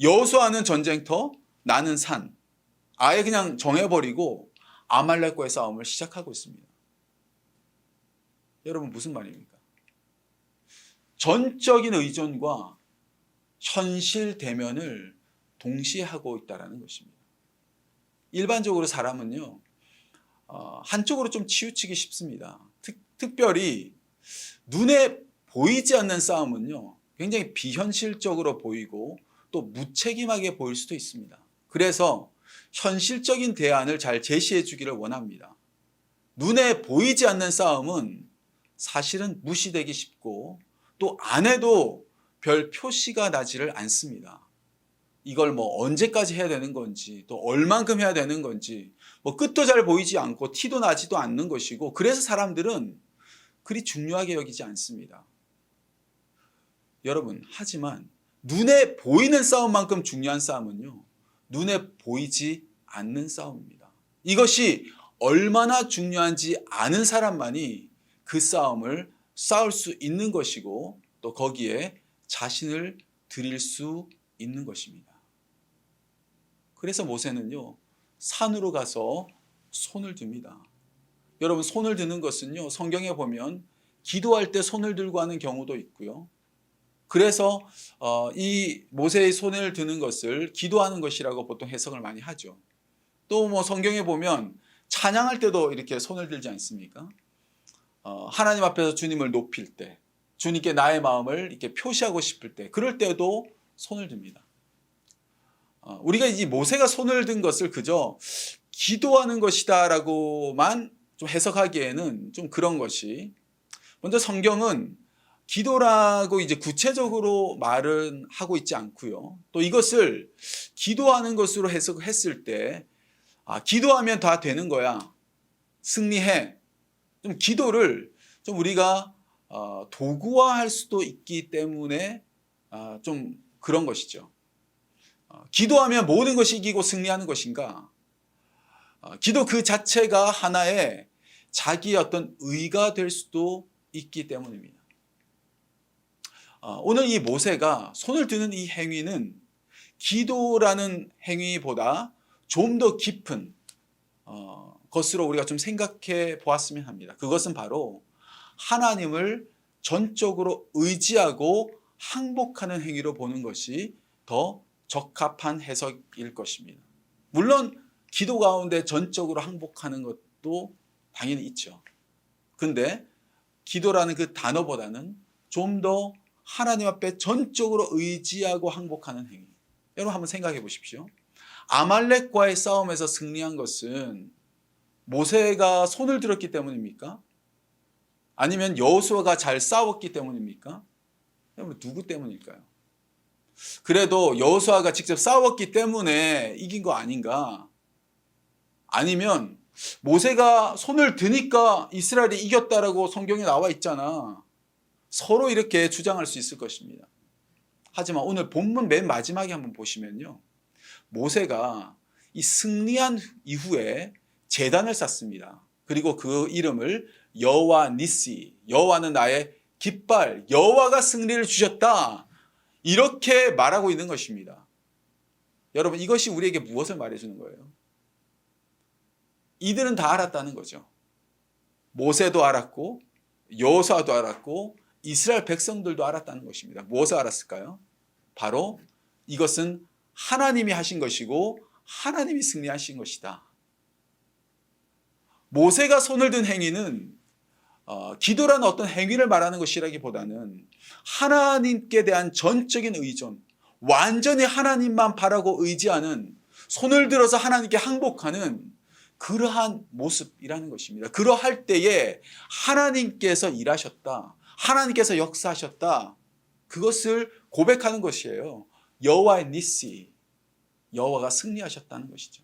여호수아는 전쟁터, 나는 산, 아예 그냥 정해버리고 아말렉과의 싸움을 시작하고 있습니다. 여러분, 무슨 말입니까? 전적인 의존과 현실 대면을 동시에 하고 있다는 것입니다. 일반적으로 사람은요, 한쪽으로 좀 치우치기 쉽습니다. 특별히 눈에 보이지 않는 싸움은요, 굉장히 비현실적으로 보이고 또 무책임하게 보일 수도 있습니다. 그래서 현실적인 대안을 잘 제시해 주기를 원합니다. 눈에 보이지 않는 싸움은 사실은 무시되기 쉽고 또 안 해도 별 표시가 나지를 않습니다. 이걸 언제까지 해야 되는 건지, 또 얼만큼 해야 되는 건지 끝도 잘 보이지 않고 티도 나지도 않는 것이고, 그래서 사람들은 그리 중요하게 여기지 않습니다. 여러분, 하지만 눈에 보이는 싸움만큼 중요한 싸움은요, 눈에 보이지 않는 싸움입니다. 이것이 얼마나 중요한지 아는 사람만이 그 싸움을 싸울 수 있는 것이고 또 거기에 자신을 드릴 수 있는 것입니다. 그래서 모세는요, 산으로 가서 손을 듭니다. 여러분, 손을 드는 것은요, 성경에 보면 기도할 때 손을 들고 하는 경우도 있고요. 그래서 이 모세의 손을 드는 것을 기도하는 것이라고 보통 해석을 많이 하죠. 또 뭐 성경에 보면 찬양할 때도 이렇게 손을 들지 않습니까? 하나님 앞에서 주님을 높일 때, 주님께 나의 마음을 이렇게 표시하고 싶을 때, 그럴 때도 손을 듭니다. 우리가 이 모세가 손을 든 것을 그저 기도하는 것이다라고만 좀 해석하기에는 좀 그런 것이, 먼저 성경은 기도라고 이제 구체적으로 말은 하고 있지 않고요. 또 이것을 기도하는 것으로 해석했을 때, 기도하면 다 되는 거야, 승리해. 좀 기도를 좀 우리가 도구화할 수도 있기 때문에 좀 그런 것이죠. 기도하면 모든 것이 이기고 승리하는 것인가? 기도 그 자체가 하나의 자기의 어떤 의가 될 수도 있기 때문입니다. 오늘 이 모세가 손을 드는 이 행위는 기도라는 행위보다 좀 더 깊은 것으로 우리가 좀 생각해 보았으면 합니다. 그것은 바로 하나님을 전적으로 의지하고 항복하는 행위로 보는 것이 더 적합한 해석일 것입니다. 물론 기도 가운데 전적으로 항복하는 것도 당연히 있죠. 근데 기도라는 그 단어보다는 좀 더 하나님 앞에 전적으로 의지하고 항복하는 행위. 여러분 한번 생각해 보십시오. 아말렉과의 싸움에서 승리한 것은 모세가 손을 들었기 때문입니까? 아니면 여호수아가 잘 싸웠기 때문입니까? 여러분 누구 때문일까요? 그래도 여호수아가 직접 싸웠기 때문에 이긴 거 아닌가? 아니면 모세가 손을 드니까 이스라엘이 이겼다라고 성경에 나와 있잖아. 서로 이렇게 주장할 수 있을 것입니다. 하지만 오늘 본문 맨 마지막에 한번 보시면요, 모세가 이 승리한 이후에 제단을 쌓습니다. 그리고 그 이름을 여호와 니시, 여호와는 나의 깃발, 여호와가 승리를 주셨다, 이렇게 말하고 있는 것입니다. 여러분, 이것이 우리에게 무엇을 말해주는 거예요? 이들은 다 알았다는 거죠. 모세도 알았고 여호수아도 알았고 이스라엘 백성들도 알았다는 것입니다. 무엇을 알았을까요? 바로 이것은 하나님이 하신 것이고 하나님이 승리하신 것이다. 모세가 손을 든 행위는 기도라는 어떤 행위를 말하는 것이라기보다는 하나님께 대한 전적인 의존, 완전히 하나님만 바라고 의지하는, 손을 들어서 하나님께 항복하는 그러한 모습이라는 것입니다. 그러할 때에 하나님께서 일하셨다, 하나님께서 역사하셨다, 그것을 고백하는 것이에요. 여호와의 니시, 여호와가 승리하셨다는 것이죠.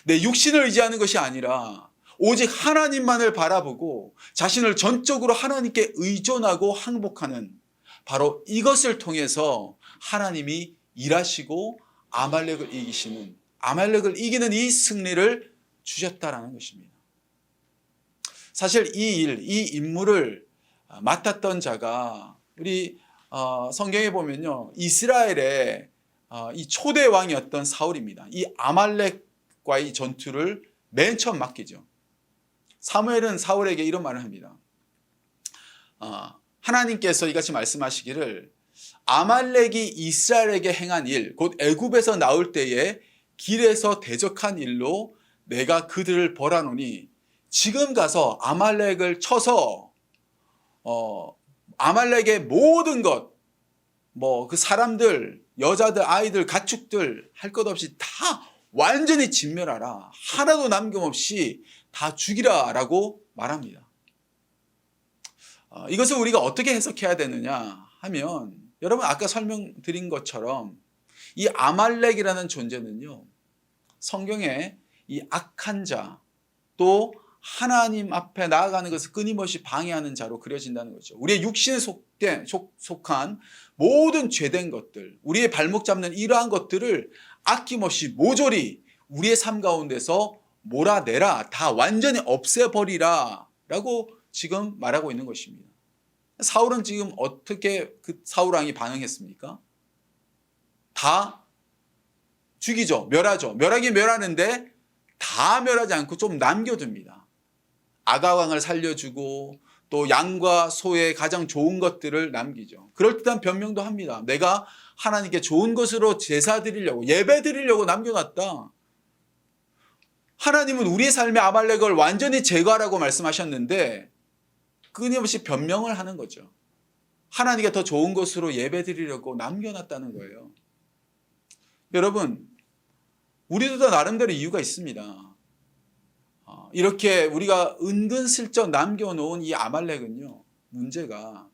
내 육신을 의지하는 것이 아니라 오직 하나님만을 바라보고 자신을 전적으로 하나님께 의존하고 항복하는, 바로 이것을 통해서 하나님이 일하시고 아말렉을 이기시는, 아말렉을 이기는 이 승리를 주셨다라는 것입니다. 사실 이 임무를 맡았던 자가 우리 성경에 보면요, 이스라엘의 이 초대 왕이었던 사울입니다. 이 아말렉과의 전투를 맨 처음 맡기죠. 사무엘은 사울에게 이런 말을 합니다. 하나님께서 이같이 말씀하시기를, 아말렉이 이스라엘에게 행한 일, 곧 애굽에서 나올 때에 길에서 대적한 일로 내가 그들을 벌하노니 지금 가서 아말렉을 쳐서 아말렉의 모든 것, 뭐 그 사람들, 여자들, 아이들, 가축들 할 것 없이 다 완전히 진멸하라, 하나도 남김없이 다 죽이라 라고 말합니다. 이것을 우리가 어떻게 해석해야 되느냐 하면, 여러분 아까 설명드린 것처럼 이 아말렉이라는 존재는요, 성경에 이 악한 자, 또 하나님 앞에 나아가는 것을 끊임없이 방해하는 자로 그려진다는 거죠. 우리의 육신에 속한 모든 죄된 것들, 우리의 발목 잡는 이러한 것들을 아낌없이 모조리 우리의 삶 가운데서 몰아내라, 다 완전히 없애버리라 라고 지금 말하고 있는 것입니다. 사울은 지금 어떻게 그 사울 왕이 반응했습니까? 다 죽이죠. 멸하죠. 멸하긴 멸하는데 다 멸하지 않고 좀 남겨둡니다. 아가왕을 살려주고 또 양과 소의 가장 좋은 것들을 남기죠. 그럴듯한 변명도 합니다. 내가 하나님께 좋은 것으로 제사 드리려고, 예배 드리려고 남겨놨다. 하나님은 우리의 삶의 아말렉을 완전히 제거하라고 말씀하셨는데 끊임없이 변명을 하는 거죠. 하나님께 더 좋은 것으로 예배 드리려고 남겨놨다는 거예요. 여러분, 우리도 다 나름대로 이유가 있습니다. 이렇게 우리가 은근슬쩍 남겨놓은 이 아말렉은요, 문제가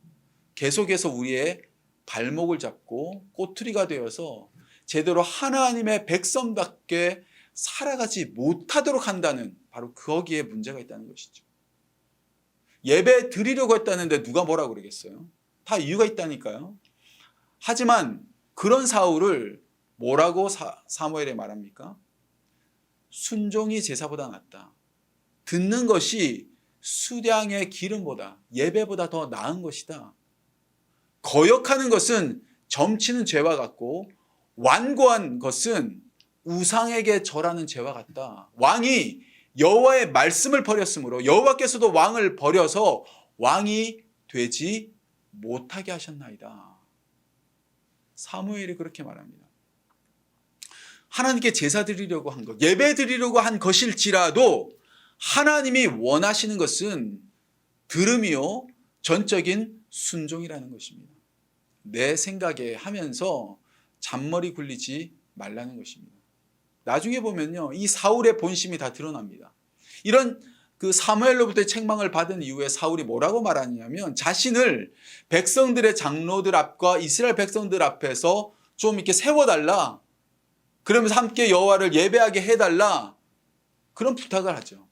계속해서 우리의 발목을 잡고 꼬투리가 되어서 제대로 하나님의 백성답게 살아가지 못하도록 한다는, 바로 거기에 문제가 있다는 것이죠. 예배 드리려고 했다는데 누가 뭐라고 그러겠어요? 다 이유가 있다니까요. 하지만 그런 사울을 뭐라고 사무엘에 말합니까? 순종이 제사보다 낫다. 듣는 것이 수량의 기름보다, 예배보다 더 나은 것이다. 거역하는 것은 점치는 죄와 같고 완고한 것은 우상에게 절하는 죄와 같다. 왕이 여호와의 말씀을 버렸으므로 여호와께서도 왕을 버려서 왕이 되지 못하게 하셨나이다. 사무엘이 그렇게 말합니다. 하나님께 제사 드리려고 한 것, 예배 드리려고 한 것일지라도 하나님이 원하시는 것은 들음이요 전적인 순종이라는 것입니다. 내 생각에 하면서 잔머리 굴리지 말라는 것입니다. 나중에 보면요, 이 사울의 본심이 다 드러납니다. 이런 그 사무엘로부터 책망을 받은 이후에 사울이 뭐라고 말하냐면, 자신을 백성들의 장로들 앞과 이스라엘 백성들 앞에서 좀 이렇게 세워달라, 그러면서 함께 여호와를 예배하게 해달라, 그런 부탁을 하죠.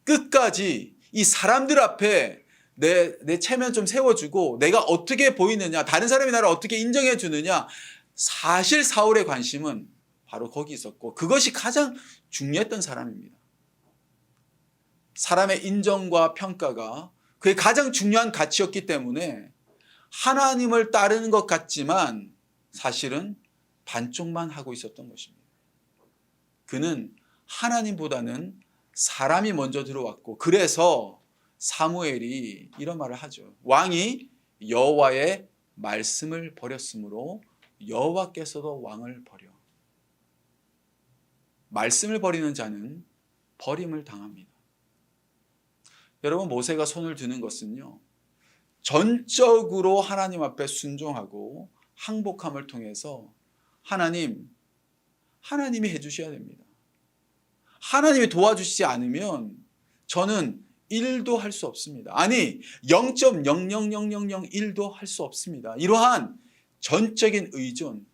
끝까지 이 사람들 앞에 내 체면 좀 세워주고 내가 어떻게 보이느냐, 다른 사람이 나를 어떻게 인정해 주느냐, 사실 사울의 관심은 바로 거기 있었고 그것이 가장 중요했던 사람입니다. 사람의 인정과 평가가 그의 가장 중요한 가치였기 때문에 하나님을 따르는 것 같지만 사실은 반쪽만 하고 있었던 것입니다. 그는 하나님보다는 사람이 먼저 들어왔고, 그래서 사무엘이 이런 말을 하죠. 왕이 여호와의 말씀을 버렸으므로 여호와께서도 왕을 버려. 말씀을 버리는 자는 버림을 당합니다. 여러분, 모세가 손을 드는 것은요, 전적으로 하나님 앞에 순종하고 항복함을 통해서 하나님이 해주셔야 됩니다. 하나님이 도와주시지 않으면 저는 1도 할 수 없습니다. 아니 0.00001도 할 수 없습니다. 이러한 전적인 의존,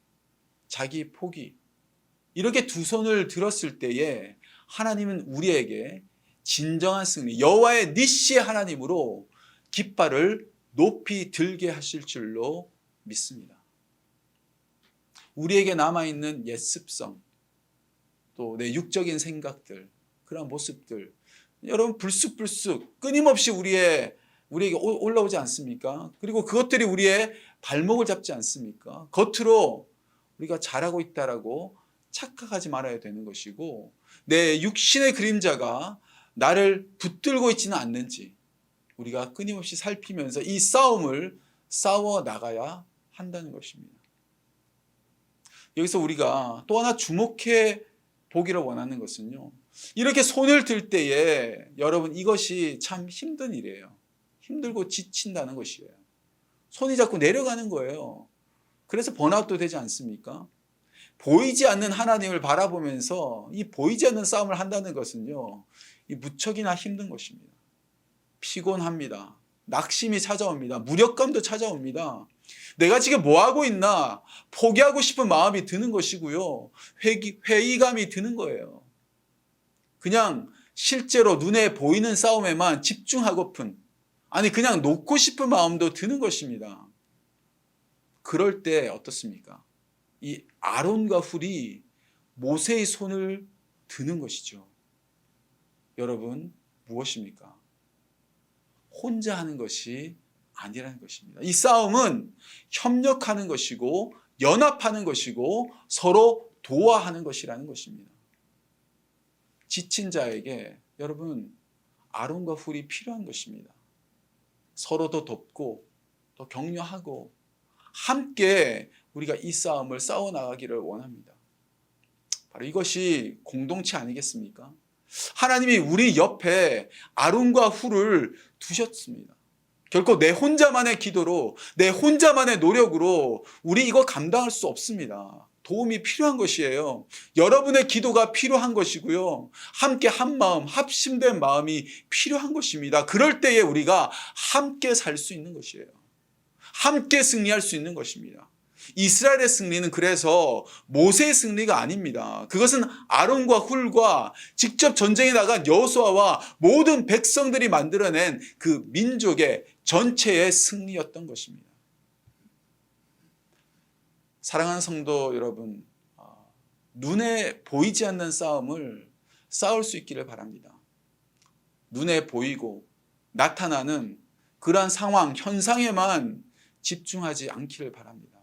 자기 포기, 이렇게 두 손을 들었을 때에 하나님은 우리에게 진정한 승리, 여호와의 니시의 하나님으로 깃발을 높이 들게 하실 줄로 믿습니다. 우리에게 남아있는 옛 습성, 또 내 육적인 생각들, 그런 모습들, 여러분 불쑥불쑥 끊임없이 우리에게 올라오지 않습니까? 그리고 그것들이 우리의 발목을 잡지 않습니까? 겉으로 우리가 잘하고 있다라고 착각하지 말아야 되는 것이고, 내 육신의 그림자가 나를 붙들고 있지는 않는지 우리가 끊임없이 살피면서 이 싸움을 싸워 나가야 한다는 것입니다. 여기서 우리가 또 하나 주목해 보기를 원하는 것은요, 이렇게 손을 들 때에 여러분, 이것이 참 힘든 일이에요. 힘들고 지친다는 것이에요. 손이 자꾸 내려가는 거예요. 그래서 번아웃도 되지 않습니까? 보이지 않는 하나님을 바라보면서 이 보이지 않는 싸움을 한다는 것은요, 이 무척이나 힘든 것입니다. 피곤합니다. 낙심이 찾아옵니다. 무력감도 찾아옵니다. 내가 지금 뭐 하고 있나 포기하고 싶은 마음이 드는 것이고요, 회의감이 드는 거예요. 그냥 실제로 눈에 보이는 싸움에만 집중하고픈, 아니 그냥 놓고 싶은 마음도 드는 것입니다. 그럴 때 어떻습니까? 이 아론과 훌이 모세의 손을 드는 것이죠. 여러분, 무엇입니까? 혼자 하는 것이 아니라는 것입니다. 이 싸움은 협력하는 것이고 연합하는 것이고 서로 도와하는 것이라는 것입니다. 지친 자에게 여러분, 아론과 훌이 필요한 것입니다. 서로 더 돕고 더 격려하고 함께 우리가 이 싸움을 싸워나가기를 원합니다. 바로 이것이 공동체 아니겠습니까? 하나님이 우리 옆에 아론과 훌을 두셨습니다. 결코 내 혼자만의 기도로, 내 혼자만의 노력으로 우리 이거 감당할 수 없습니다. 도움이 필요한 것이에요. 여러분의 기도가 필요한 것이고요. 함께 한 마음, 합심된 마음이 필요한 것입니다. 그럴 때에 우리가 함께 살 수 있는 것이에요. 함께 승리할 수 있는 것입니다. 이스라엘의 승리는 그래서 모세의 승리가 아닙니다. 그것은 아론과 훌과 직접 전쟁에 나간 여호수아와 모든 백성들이 만들어낸 그 민족의 전체의 승리였던 것입니다. 사랑하는 성도 여러분, 눈에 보이지 않는 싸움을 싸울 수 있기를 바랍니다. 눈에 보이고 나타나는 그러한 상황, 현상에만 집중하지 않기를 바랍니다.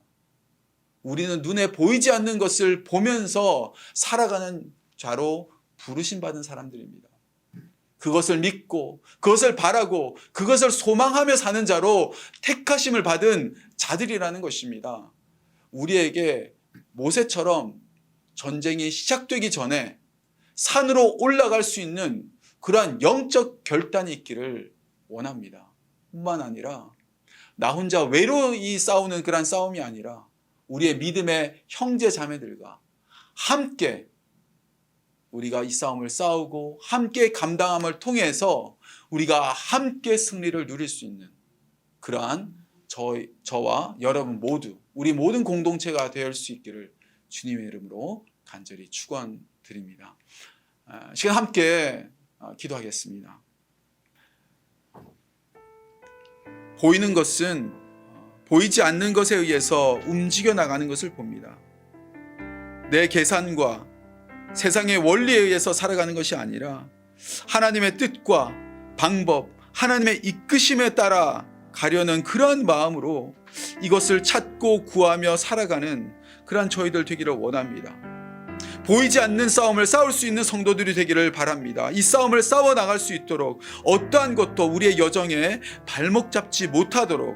우리는 눈에 보이지 않는 것을 보면서 살아가는 자로 부르심받은 사람들입니다. 그것을 믿고 그것을 바라고 그것을 소망하며 사는 자로 택하심을 받은 자들이라는 것입니다. 우리에게 모세처럼 전쟁이 시작되기 전에 산으로 올라갈 수 있는 그러한 영적 결단이 있기를 원합니다. 뿐만 아니라 나 혼자 외로이 싸우는 그러한 싸움이 아니라 우리의 믿음의 형제 자매들과 함께 우리가 이 싸움을 싸우고 함께 감당함을 통해서 우리가 함께 승리를 누릴 수 있는 그러한 저와 여러분 모두, 우리 모든 공동체가 될 수 있기를 주님의 이름으로 간절히 축원드립니다. 시간 함께 기도하겠습니다. 보이는 것은 보이지 않는 것에 의해서 움직여 나가는 것을 봅니다. 내 계산과 세상의 원리에 의해서 살아가는 것이 아니라 하나님의 뜻과 방법, 하나님의 이끄심에 따라 가려는 그러한 마음으로 이것을 찾고 구하며 살아가는 그러한 저희들 되기를 원합니다. 보이지 않는 싸움을 싸울 수 있는 성도들이 되기를 바랍니다. 이 싸움을 싸워 나갈 수 있도록 어떠한 것도 우리의 여정에 발목 잡지 못하도록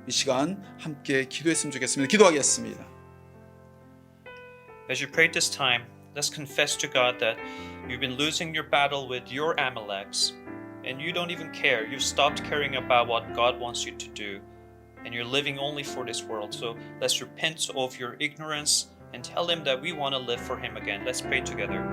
이 시간 함께 기도했으면 좋겠습니다. 기도하겠습니다. As you pray this time, let's confess to God that you've been losing your battle with your Amaleks and you don't even care. You've stopped caring about what God wants you to do and you're living only for this world. So let's repent of your ignorance and tell Him that we want to live for Him again. Let's pray together.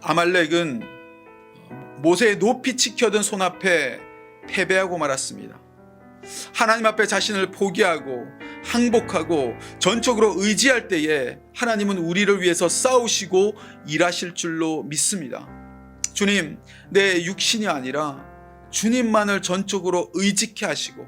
아말렉은 모세의 높이 지켜든 손 앞에 패배하고 말았습니다. 하나님 앞에 자신을 포기하고 항복하고 전적으로 의지할 때에 하나님은 우리를 위해서 싸우시고 일하실 줄로 믿습니다. 주님, 내 육신이 아니라 주님만을 전적으로 의지케 하시고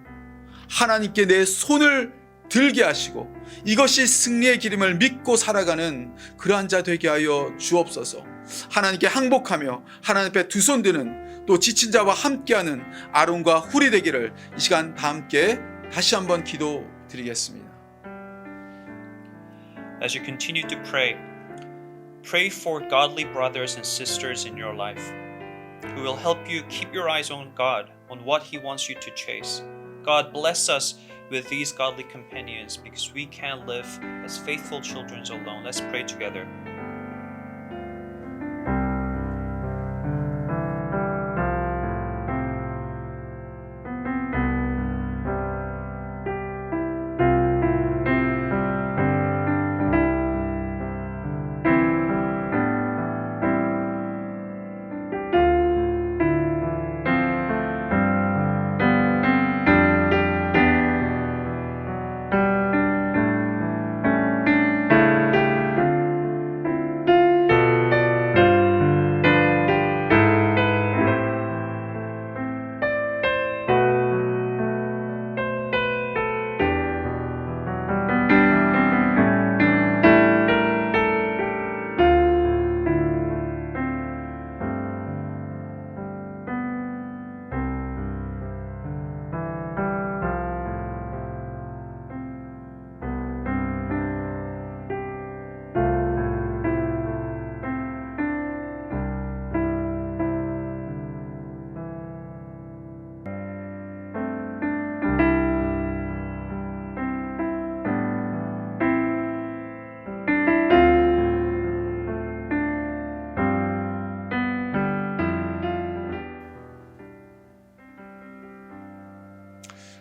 하나님께 내 손을 들게 하시고 이것이 승리의 기름을 믿고 살아가는 그러한 자 되게 하여 주옵소서. 하나님께 항복하며 하나님 앞에 두 손 드는 또 지친 자와 함께하는 아론과 훌이 되기를 이 시간 다 함께 다시 한번 기도드리겠습니다. As you continue to pray, pray for godly brothers and sisters in your life who will help you keep your eyes on God, on what He wants you to chase. God bless us with these godly companions because we can't live as faithful children alone. Let's pray together.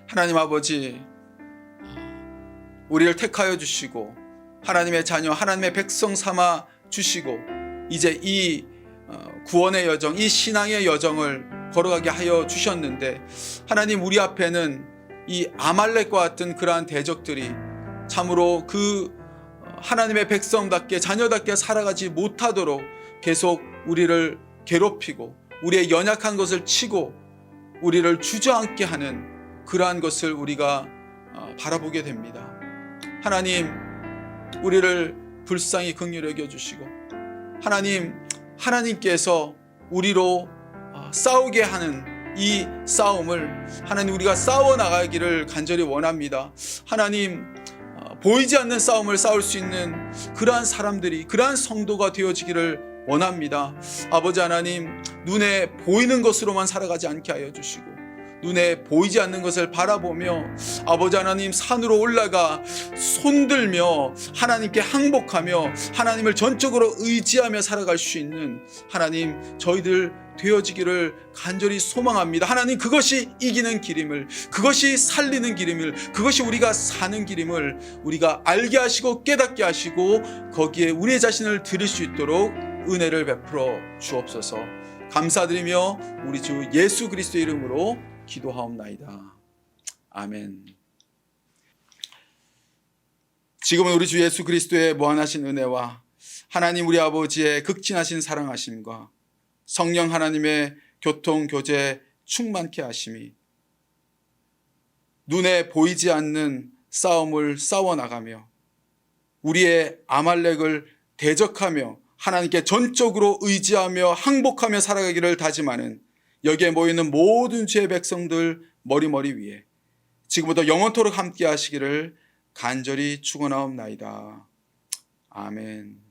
하나님 아버지, 우리를 택하여 주시고 하나님의 자녀, 하나님의 백성 삼아 주시고 이제 이 구원의 여정, 이 신앙의 여정을 걸어가게 하여 주셨는데 하나님, 우리 앞에는 이 아말렉과 같은 그러한 대적들이 참으로 그 하나님의 백성답게 자녀답게 살아가지 못하도록 계속 우리를 괴롭히고 우리의 연약한 것을 치고 우리를 주저앉게 하는 그러한 것을 우리가 바라보게 됩니다. 하나님, 우리를 불쌍히 긍휼히 여겨주시고 하나님께서 우리로 싸우게 하는 이 싸움을 하나님 우리가 싸워나가기를 간절히 원합니다. 하나님, 보이지 않는 싸움을 싸울 수 있는 그러한 사람들이, 그러한 성도가 되어지기를 원합니다. 아버지 하나님, 눈에 보이는 것으로만 살아가지 않게 하여 주시고 눈에 보이지 않는 것을 바라보며 아버지 하나님, 산으로 올라가 손들며 하나님께 항복하며 하나님을 전적으로 의지하며 살아갈 수 있는 하나님 저희들 되어지기를 간절히 소망합니다. 하나님, 그것이 이기는 길임을, 그것이 살리는 길임을, 그것이 우리가 사는 길임을 우리가 알게 하시고 깨닫게 하시고 거기에 우리의 자신을 드릴 수 있도록 은혜를 베풀어 주옵소서. 감사드리며 우리 주 예수 그리스도의 이름으로 기도하옵나이다. 아멘. 지금은 우리 주 예수 그리스도의 무한하신 은혜와 하나님 우리 아버지의 극진하신 사랑하심과 성령 하나님의 교통 교제 충만케 하심이 눈에 보이지 않는 싸움을 싸워나가며 우리의 아말렉을 대적하며 하나님께 전적으로 의지하며 항복하며 살아가기를 다짐하는 여기에 모이는 모든 주의 백성들 머리머리 위에 지금부터 영원토록 함께 하시기를 간절히 축원하옵나이다. 아멘.